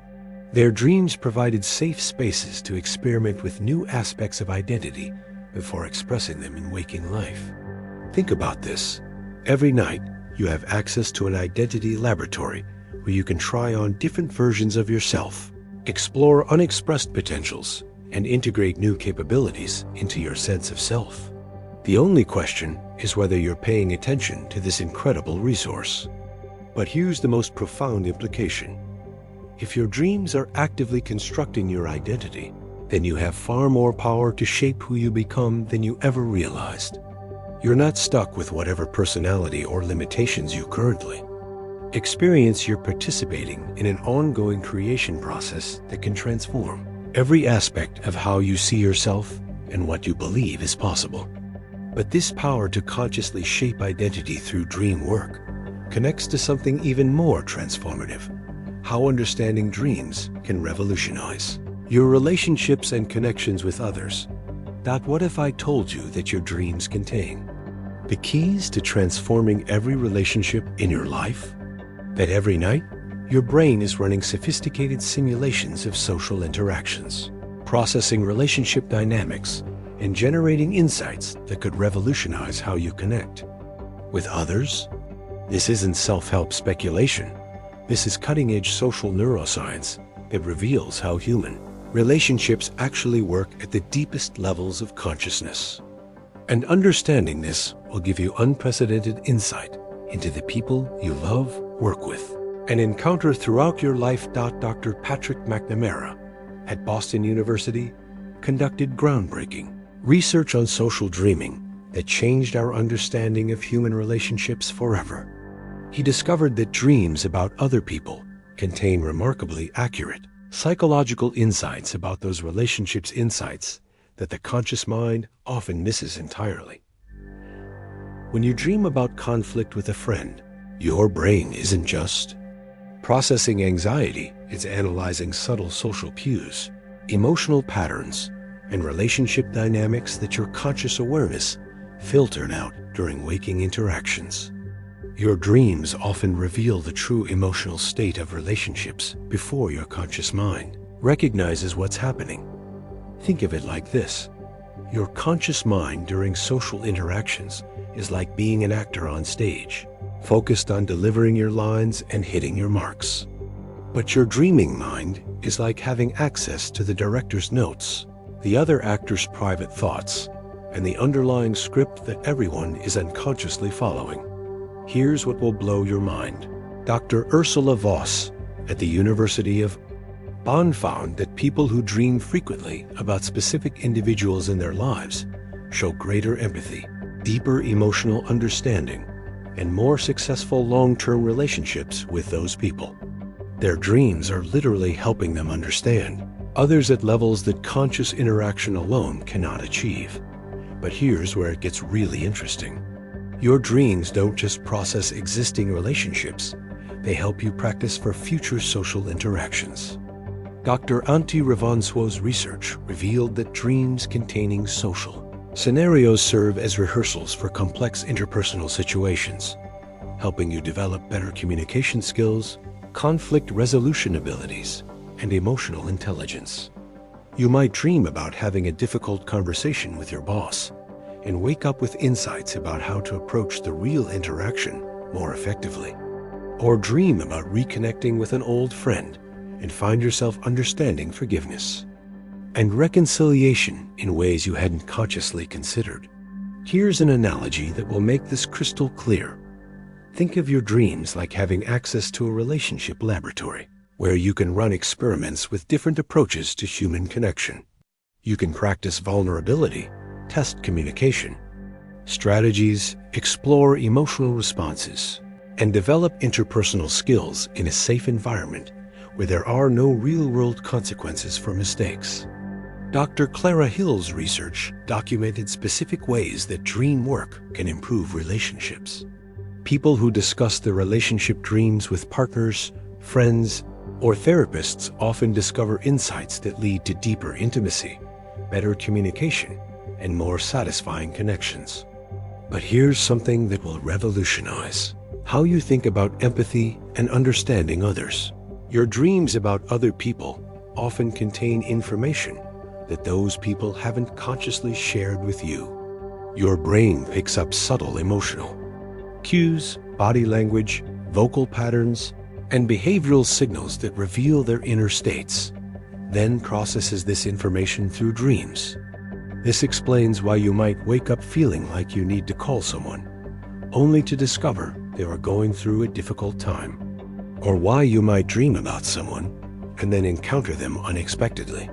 Their dreams provided safe spaces to experiment with new aspects of identity before expressing them in waking life. Think about this. Every night, you have access to an identity laboratory where you can try on different versions of yourself, explore unexpressed potentials, and integrate new capabilities into your sense of self. The only question is whether you're paying attention to this incredible resource. But here's the most profound implication. If your dreams are actively constructing your identity, then you have far more power to shape who you become than you ever realized. You're not stuck with whatever personality or limitations you currently experience. You're participating in an ongoing creation process that can transform every aspect of how you see yourself and what you believe is possible. But this power to consciously shape identity through dream work connects to something even more transformative: how understanding dreams can revolutionize your relationships and connections with others. What if I told you that your dreams contain the keys to transforming every relationship in your life? That every night, your brain is running sophisticated simulations of social interactions, processing relationship dynamics, and generating insights that could revolutionize how you connect with others? This isn't self-help speculation. This is cutting-edge social neuroscience that reveals how human relationships actually work at the deepest levels of consciousness. And understanding this will give you unprecedented insight into the people you love, work with, and encounter throughout your life. Dr. Patrick McNamara at Boston University conducted groundbreaking research on social dreaming that changed our understanding of human relationships forever. He discovered that dreams about other people contain remarkably accurate psychological insights about those relationships, insights that the conscious mind often misses entirely. When you dream about conflict with a friend, your brain isn't just processing anxiety, it's analyzing subtle social cues, emotional patterns, and relationship dynamics that your conscious awareness filtered out during waking interactions. Your dreams often reveal the true emotional state of relationships before your conscious mind recognizes what's happening. Think of it like this. Your conscious mind during social interactions is like being an actor on stage, focused on delivering your lines and hitting your marks. But your dreaming mind is like having access to the director's notes, the other actor's private thoughts, and the underlying script that everyone is unconsciously following. Here's what will blow your mind. Dr. Ursula Voss at the University of Bonn found that people who dream frequently about specific individuals in their lives show greater empathy, deeper emotional understanding, and more successful long-term relationships with those people. Their dreams are literally helping them understand others at levels that conscious interaction alone cannot achieve. But here's where it gets really interesting. Your dreams don't just process existing relationships, they help you practice for future social interactions. Dr. Antti Ravanswo's research revealed that dreams containing social scenarios serve as rehearsals for complex interpersonal situations, helping you develop better communication skills, conflict resolution abilities, and emotional intelligence. You might dream about having a difficult conversation with your boss and wake up with insights about how to approach the real interaction more effectively. Or dream about reconnecting with an old friend and find yourself understanding forgiveness and reconciliation in ways you hadn't consciously considered. Here's an analogy that will make this crystal clear. Think of your dreams like having access to a relationship laboratory where you can run experiments with different approaches to human connection. You can practice vulnerability, test communication strategies, explore emotional responses, and develop interpersonal skills in a safe environment where there are no real-world consequences for mistakes. Dr. Clara Hill's research documented specific ways that dream work can improve relationships. People who discuss their relationship dreams with partners, friends, or therapists often discover insights that lead to deeper intimacy, better communication, and more satisfying connections. But here's something that will revolutionize how you think about empathy and understanding others. Your dreams about other people often contain information that those people haven't consciously shared with you. Your brain picks up subtle emotional cues, body language, vocal patterns, and behavioral signals that reveal their inner states, then processes this information through dreams. This explains why you might wake up feeling like you need to call someone, only to discover they are going through a difficult time, or why you might dream about someone and then encounter them unexpectedly.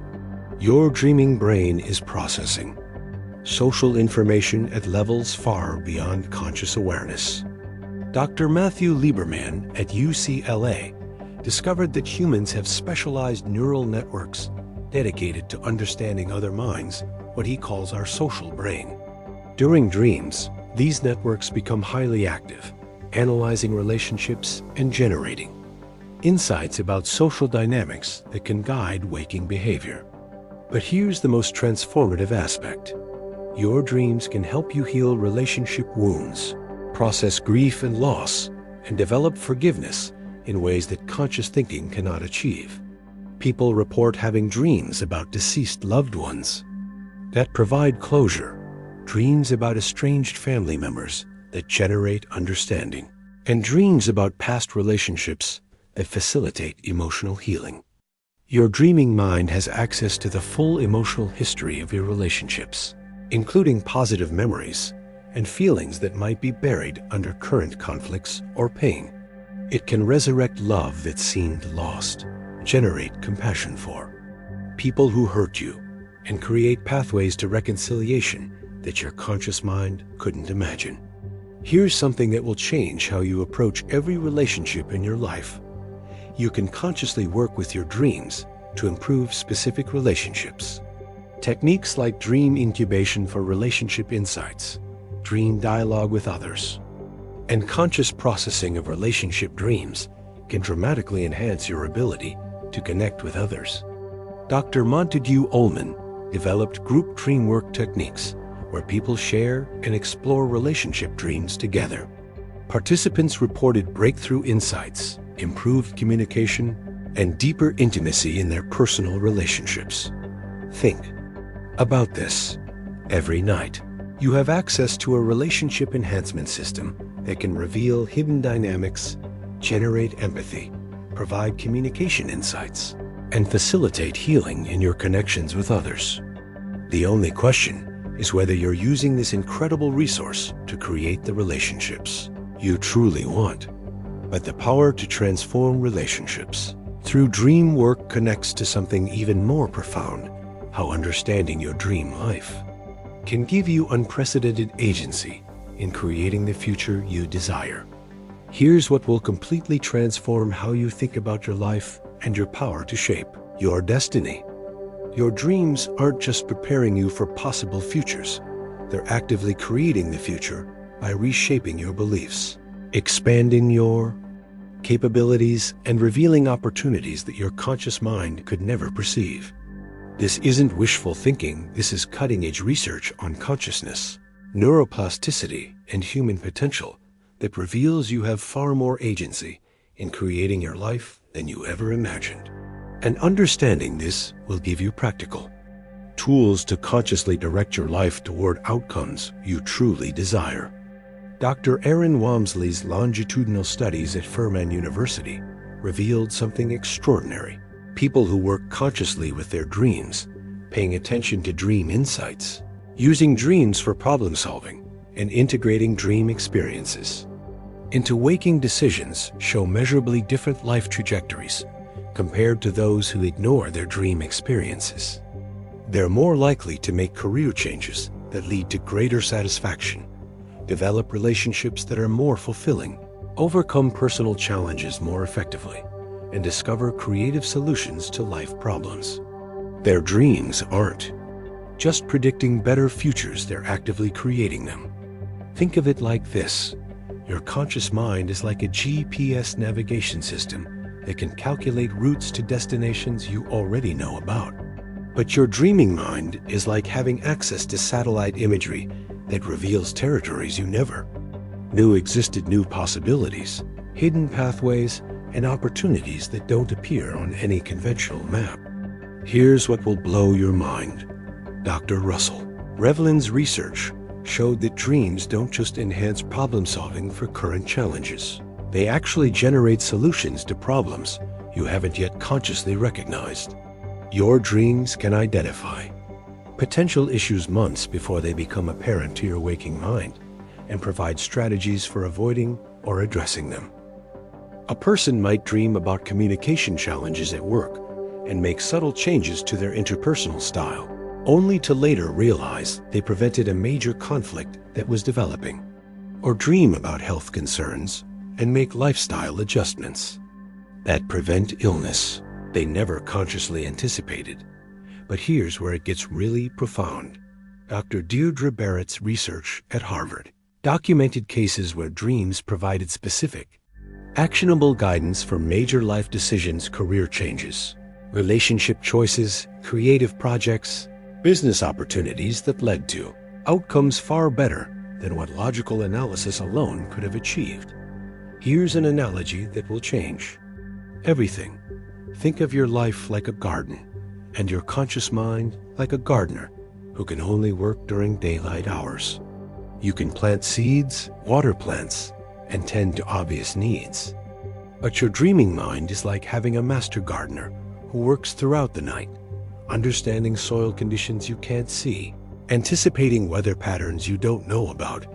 Your dreaming brain is processing social information at levels far beyond conscious awareness. Dr. Matthew Lieberman at UCLA discovered that humans have specialized neural networks dedicated to understanding other minds, what he calls our social brain. During dreams, these networks become highly active, analyzing relationships and generating insights about social dynamics that can guide waking behavior. But here's the most transformative aspect. Your dreams can help you heal relationship wounds, process grief and loss, and develop forgiveness in ways that conscious thinking cannot achieve. People report having dreams about deceased loved ones that provide closure, dreams about estranged family members that generate understanding, and dreams about past relationships that facilitate emotional healing. Your dreaming mind has access to the full emotional history of your relationships, including positive memories and feelings that might be buried under current conflicts or pain. It can resurrect love that seemed lost, generate compassion for people who hurt you, and create pathways to reconciliation that your conscious mind couldn't imagine. Here's something that will change how you approach every relationship in your life. You can consciously work with your dreams to improve specific relationships. Techniques like dream incubation for relationship insights, dream dialogue with others, and conscious processing of relationship dreams can dramatically enhance your ability to connect with others. Dr. Montague Ullman developed group dream work techniques where people share and explore relationship dreams together. Participants reported breakthrough insights, improved communication, and deeper intimacy in their personal relationships. Think about this. Every night, you have access to a relationship enhancement system that can reveal hidden dynamics, generate empathy, provide communication insights, and facilitate healing in your connections with others. The only question is whether you're using this incredible resource to create the relationships you truly want. But the power to transform relationships through dream work connects to something even more profound: how understanding your dream life can give you unprecedented agency in creating the future you desire. Here's what will completely transform how you think about your life and your power to shape your destiny. Your dreams aren't just preparing you for possible futures. They're actively creating the future by reshaping your beliefs, expanding your capabilities, and revealing opportunities that your conscious mind could never perceive. This isn't wishful thinking. This is cutting-edge research on consciousness, neuroplasticity, and human potential that reveals you have far more agency in creating your life than you ever imagined. And understanding this will give you practical tools to consciously direct your life toward outcomes you truly desire. Dr. Aaron Walmsley's longitudinal studies at Furman University revealed something extraordinary. People who work consciously with their dreams, paying attention to dream insights, using dreams for problem solving, and integrating dream experiences into waking decisions show measurably different life trajectories compared to those who ignore their dream experiences. They're more likely to make career changes that lead to greater satisfaction, develop relationships that are more fulfilling, overcome personal challenges more effectively, and discover creative solutions to life problems. Their dreams aren't just predicting better futures, they're actively creating them. Think of it like this. Your conscious mind is like a GPS navigation system that can calculate routes to destinations you already know about. But your dreaming mind is like having access to satellite imagery that reveals territories you never knew existed, new possibilities, hidden pathways, and opportunities that don't appear on any conventional map. Here's what will blow your mind. Dr. Russell Revlin's research showed that dreams don't just enhance problem solving for current challenges. They actually generate solutions to problems you haven't yet consciously recognized. Your dreams can identify potential issues months before they become apparent to your waking mind and provide strategies for avoiding or addressing them. A person might dream about communication challenges at work and make subtle changes to their interpersonal style, only to later realize they prevented a major conflict that was developing. Or dream about health concerns and make lifestyle adjustments that prevent illness they never consciously anticipated. But here's where it gets really profound. Dr. Deirdre Barrett's research at Harvard documented cases where dreams provided specific, actionable guidance for major life decisions, career changes, relationship choices, creative projects, business opportunities that led to outcomes far better than what logical analysis alone could have achieved. Here's an analogy that will change everything. Think of your life like a garden, and your conscious mind like a gardener who can only work during daylight hours. You can plant seeds, water plants, and tend to obvious needs. But your dreaming mind is like having a master gardener who works throughout the night, understanding soil conditions you can't see, anticipating weather patterns you don't know about,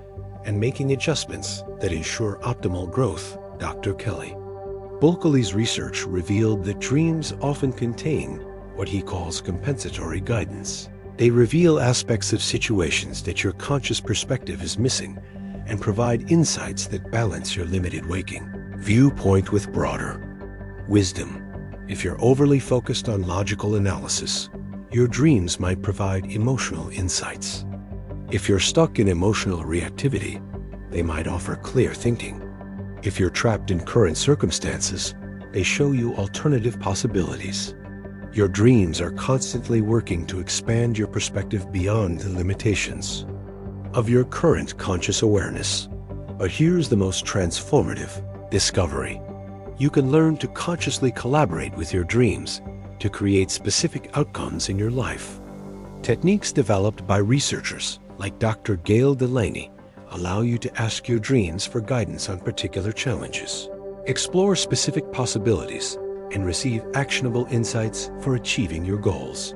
and making adjustments that ensure optimal growth. Dr. Kelly Bulkeley's research revealed that dreams often contain what he calls compensatory guidance. They reveal aspects of situations that your conscious perspective is missing and provide insights that balance your limited waking viewpoint with broader wisdom. If you're overly focused on logical analysis, your dreams might provide emotional insights. If you're stuck in emotional reactivity, they might offer clear thinking. If you're trapped in current circumstances, they show you alternative possibilities. Your dreams are constantly working to expand your perspective beyond the limitations of your current conscious awareness. But here's the most transformative discovery. You can learn to consciously collaborate with your dreams to create specific outcomes in your life. Techniques developed by researchers like Dr. Gail Delaney allow you to ask your dreams for guidance on particular challenges, explore specific possibilities, and receive actionable insights for achieving your goals.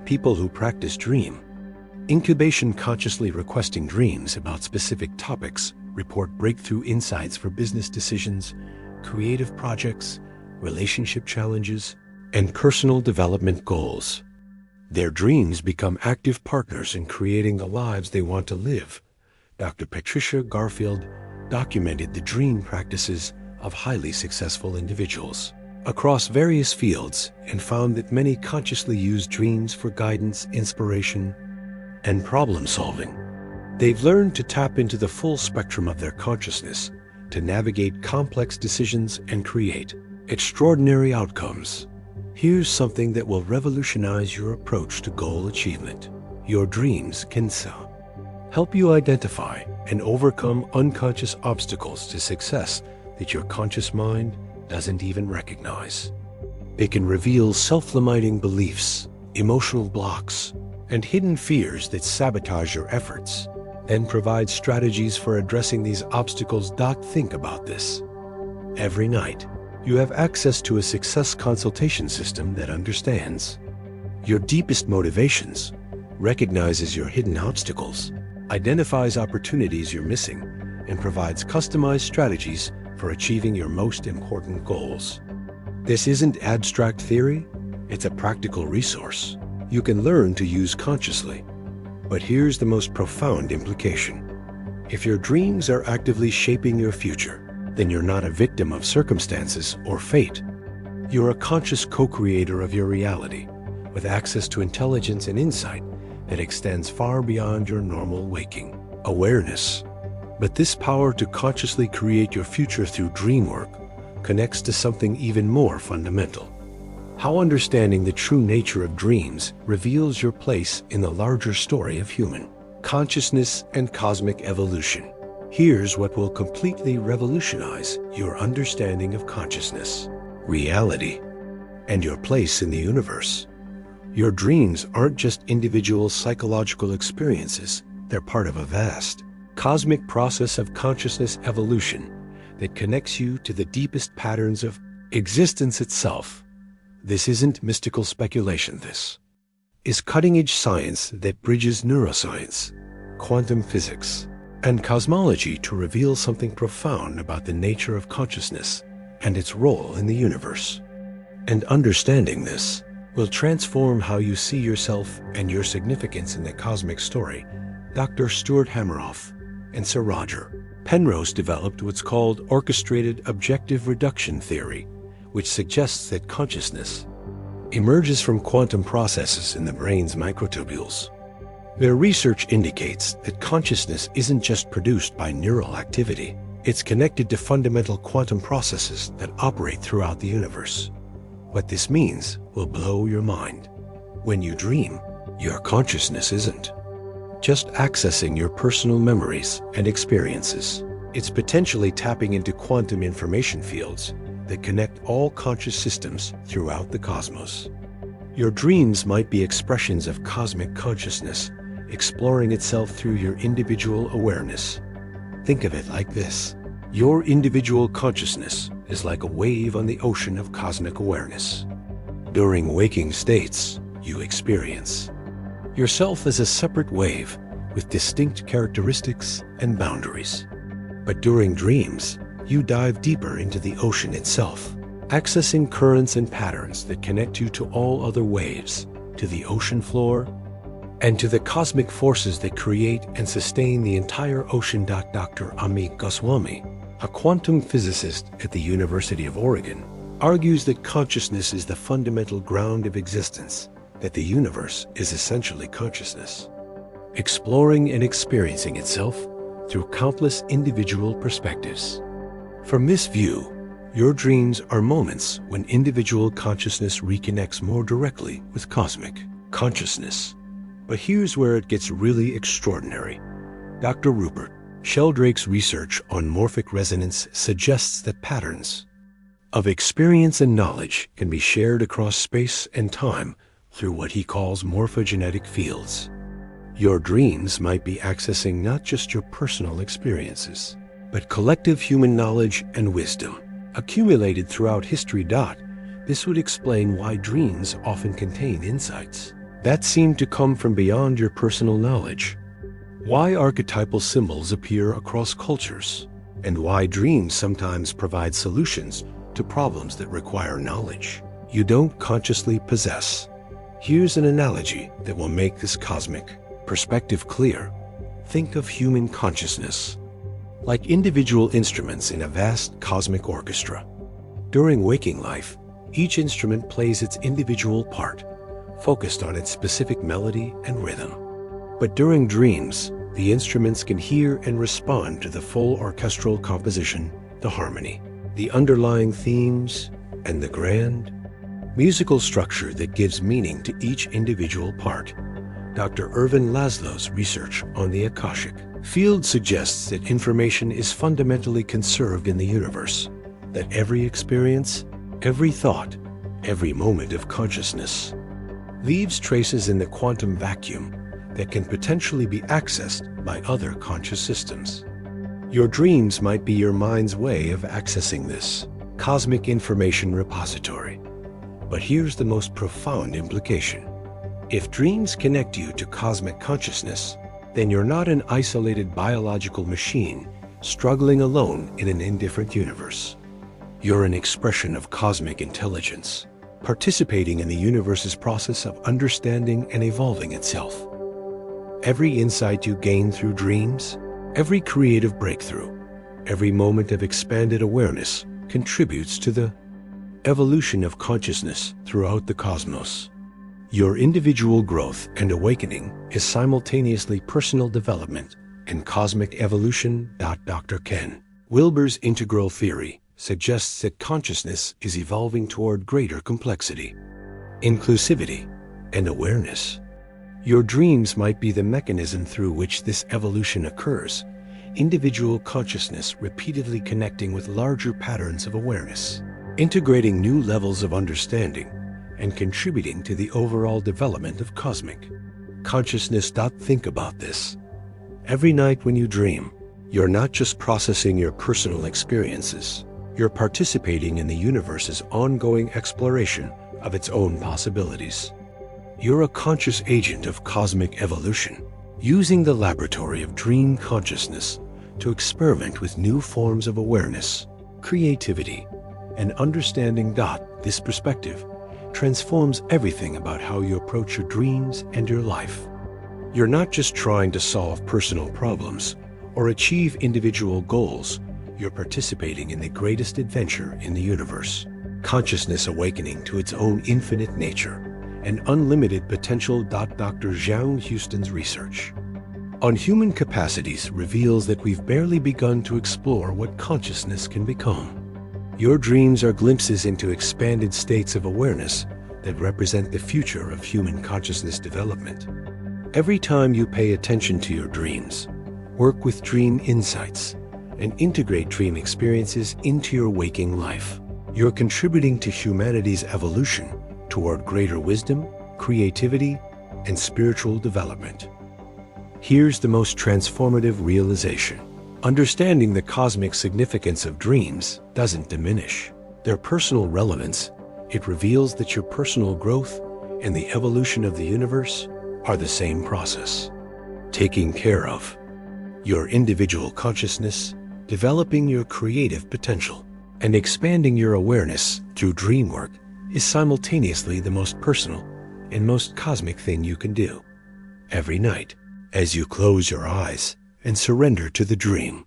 People who practice dream incubation, consciously requesting dreams about specific topics, report breakthrough insights for business decisions, creative projects, relationship challenges, and personal development goals. Their dreams become active partners in creating the lives they want to live. Dr. Patricia Garfield documented the dream practices of highly successful individuals across various fields and found that many consciously use dreams for guidance, inspiration, and problem solving. They've learned to tap into the full spectrum of their consciousness to navigate complex decisions and create extraordinary outcomes. Here's something that will revolutionize your approach to goal achievement. Your dreams can help you identify and overcome unconscious obstacles to success that your conscious mind doesn't even recognize. They can reveal self-limiting beliefs, emotional blocks, and hidden fears that sabotage your efforts, and provide strategies for addressing these obstacles. Think about this. Every night, you have access to a success consultation system that understands your deepest motivations, recognizes your hidden obstacles, identifies opportunities you're missing, and provides customized strategies for achieving your most important goals. This isn't abstract theory, it's a practical resource you can learn to use consciously. But here's the most profound implication. If your dreams are actively shaping your future, then you're not a victim of circumstances or fate. You're a conscious co-creator of your reality, with access to intelligence and insight that extends far beyond your normal waking awareness. But this power to consciously create your future through dream work connects to something even more fundamental. How understanding the true nature of dreams reveals your place in the larger story of human consciousness and cosmic evolution. Here's what will completely revolutionize your understanding of consciousness, reality, and your place in the universe. Your dreams aren't just individual psychological experiences, they're part of a vast, cosmic process of consciousness evolution that connects you to the deepest patterns of existence itself. This isn't mystical speculation, this is cutting-edge science that bridges neuroscience, quantum physics, and cosmology to reveal something profound about the nature of consciousness and its role in the universe. And understanding this will transform how you see yourself and your significance in the cosmic story. Dr. Stuart Hameroff and Sir Roger Penrose developed what's called orchestrated objective reduction theory, which suggests that consciousness emerges from quantum processes in the brain's microtubules. Their research indicates that consciousness isn't just produced by neural activity. It's connected to fundamental quantum processes that operate throughout the universe. What this means will blow your mind. When you dream, your consciousness isn't just accessing your personal memories and experiences. It's potentially tapping into quantum information fields that connect all conscious systems throughout the cosmos. Your dreams might be expressions of cosmic consciousness, exploring itself through your individual awareness. Think of it like this. Your individual consciousness is like a wave on the ocean of cosmic awareness. During waking states, you experience yourself as a separate wave with distinct characteristics and boundaries. But during dreams, you dive deeper into the ocean itself, accessing currents and patterns that connect you to all other waves, to the ocean floor, and to the cosmic forces that create and sustain the entire ocean. Dr. Amit Goswami, a quantum physicist at the University of Oregon, argues that consciousness is the fundamental ground of existence, that the universe is essentially consciousness, exploring and experiencing itself through countless individual perspectives. From this view, your dreams are moments when individual consciousness reconnects more directly with cosmic consciousness. But here's where it gets really extraordinary. Dr. Rupert Sheldrake's research on morphic resonance suggests that patterns of experience and knowledge can be shared across space and time through what he calls morphogenetic fields. Your dreams might be accessing not just your personal experiences, but collective human knowledge and wisdom accumulated throughout history. This would explain why dreams often contain insights that seem to come from beyond your personal knowledge, why archetypal symbols appear across cultures, and why dreams sometimes provide solutions to problems that require knowledge you don't consciously possess. Here's an analogy that will make this cosmic perspective clear. Think of human consciousness like individual instruments in a vast cosmic orchestra. During waking life, each instrument plays its individual part, focused on its specific melody and rhythm. But during dreams, the instruments can hear and respond to the full orchestral composition, the harmony, the underlying themes, and the grand musical structure that gives meaning to each individual part. Dr. Ervin Laszlo's research on the Akashic field suggests that information is fundamentally conserved in the universe, that every experience, every thought, every moment of consciousness leaves traces in the quantum vacuum that can potentially be accessed by other conscious systems. Your dreams might be your mind's way of accessing this cosmic information repository. But here's the most profound implication. If dreams connect you to cosmic consciousness, then you're not an isolated biological machine struggling alone in an indifferent universe. You're an expression of cosmic intelligence, participating in the universe's process of understanding and evolving itself. Every insight you gain through dreams, every creative breakthrough, every moment of expanded awareness contributes to the evolution of consciousness throughout the cosmos. Your individual growth and awakening is simultaneously personal development and cosmic evolution. Dr. Ken Wilber's integral theory suggests that consciousness is evolving toward greater complexity, inclusivity, and awareness. Your dreams might be the mechanism through which this evolution occurs, individual consciousness repeatedly connecting with larger patterns of awareness, integrating new levels of understanding, and contributing to the overall development of cosmic consciousness. Think about this. Every night when you dream, you're not just processing your personal experiences, you're participating in the universe's ongoing exploration of its own possibilities. You're a conscious agent of cosmic evolution, using the laboratory of dream consciousness to experiment with new forms of awareness, creativity, and understanding. This perspective transforms everything about how you approach your dreams and your life. You're not just trying to solve personal problems or achieve individual goals, you're participating in the greatest adventure in the universe, consciousness awakening to its own infinite nature and unlimited potential. Dr. Zhang Houston's research on human capacities reveals that we've barely begun to explore what consciousness can become. Your dreams are glimpses into expanded states of awareness that represent the future of human consciousness development. Every time you pay attention to your dreams, work with dream insights, and integrate dream experiences into your waking life, you're contributing to humanity's evolution toward greater wisdom, creativity, and spiritual development. Here's the most transformative realization. Understanding the cosmic significance of dreams doesn't diminish their personal relevance. It reveals that your personal growth and the evolution of the universe are the same process. Taking care of your individual consciousness, developing your creative potential, and expanding your awareness through dream work is simultaneously the most personal and most cosmic thing you can do. Every night, as you close your eyes and surrender to the dream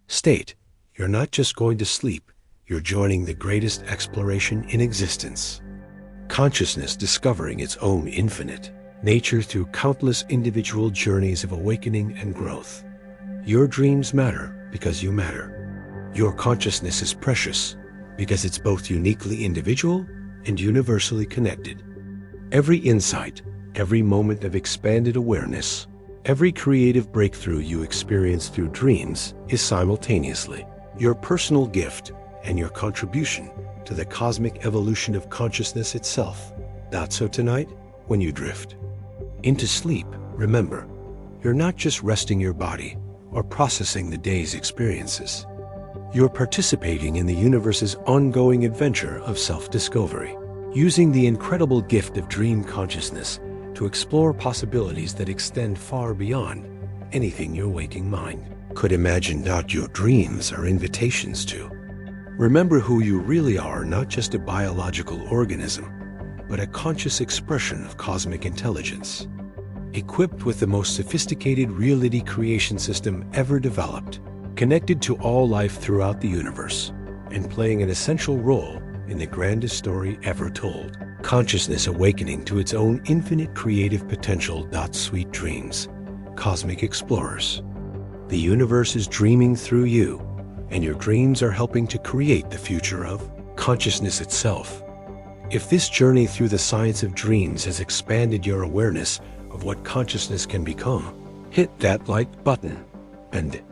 state, you're not just going to sleep, you're joining the greatest exploration in existence. Consciousness discovering its own infinite nature through countless individual journeys of awakening and growth. Your dreams matter because you matter. Your consciousness is precious because it's both uniquely individual and universally connected. Every insight, every moment of expanded awareness, every creative breakthrough you experience through dreams is simultaneously your personal gift and your contribution to the cosmic evolution of consciousness itself. So tonight, when you drift into sleep, remember, you're not just resting your body or processing the day's experiences. You're participating in the universe's ongoing adventure of self-discovery, using the incredible gift of dream consciousness to explore possibilities that extend far beyond anything your waking mind could imagine. Your dreams are invitations to remember who you really are, not just a biological organism, but a conscious expression of cosmic intelligence, equipped with the most sophisticated reality creation system ever developed, connected to all life throughout the universe, and playing an essential role in the grandest story ever told. Consciousness awakening to its own infinite creative potential. Sweet dreams, cosmic explorers. The universe is dreaming through you, and your dreams are helping to create the future of consciousness itself. If this journey through the science of dreams has expanded your awareness of what consciousness can become, hit that like button and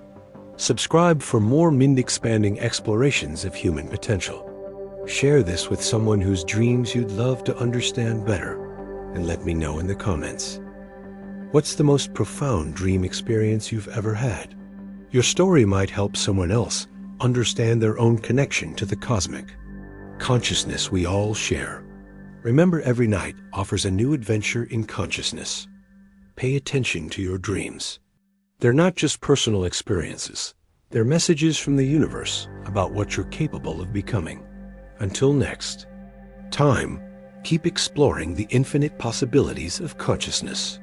subscribe for more mind-expanding explorations of human potential. Share this with someone whose dreams you'd love to understand better, and let me know in the comments. What's the most profound dream experience you've ever had? Your story might help someone else understand their own connection to the cosmic consciousness we all share. Remember, every night offers a new adventure in consciousness. Pay attention to your dreams. They're not just personal experiences. They're messages from the universe about what you're capable of becoming. Until next time, keep exploring the infinite possibilities of consciousness.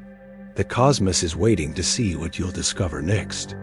The cosmos is waiting to see what you'll discover next.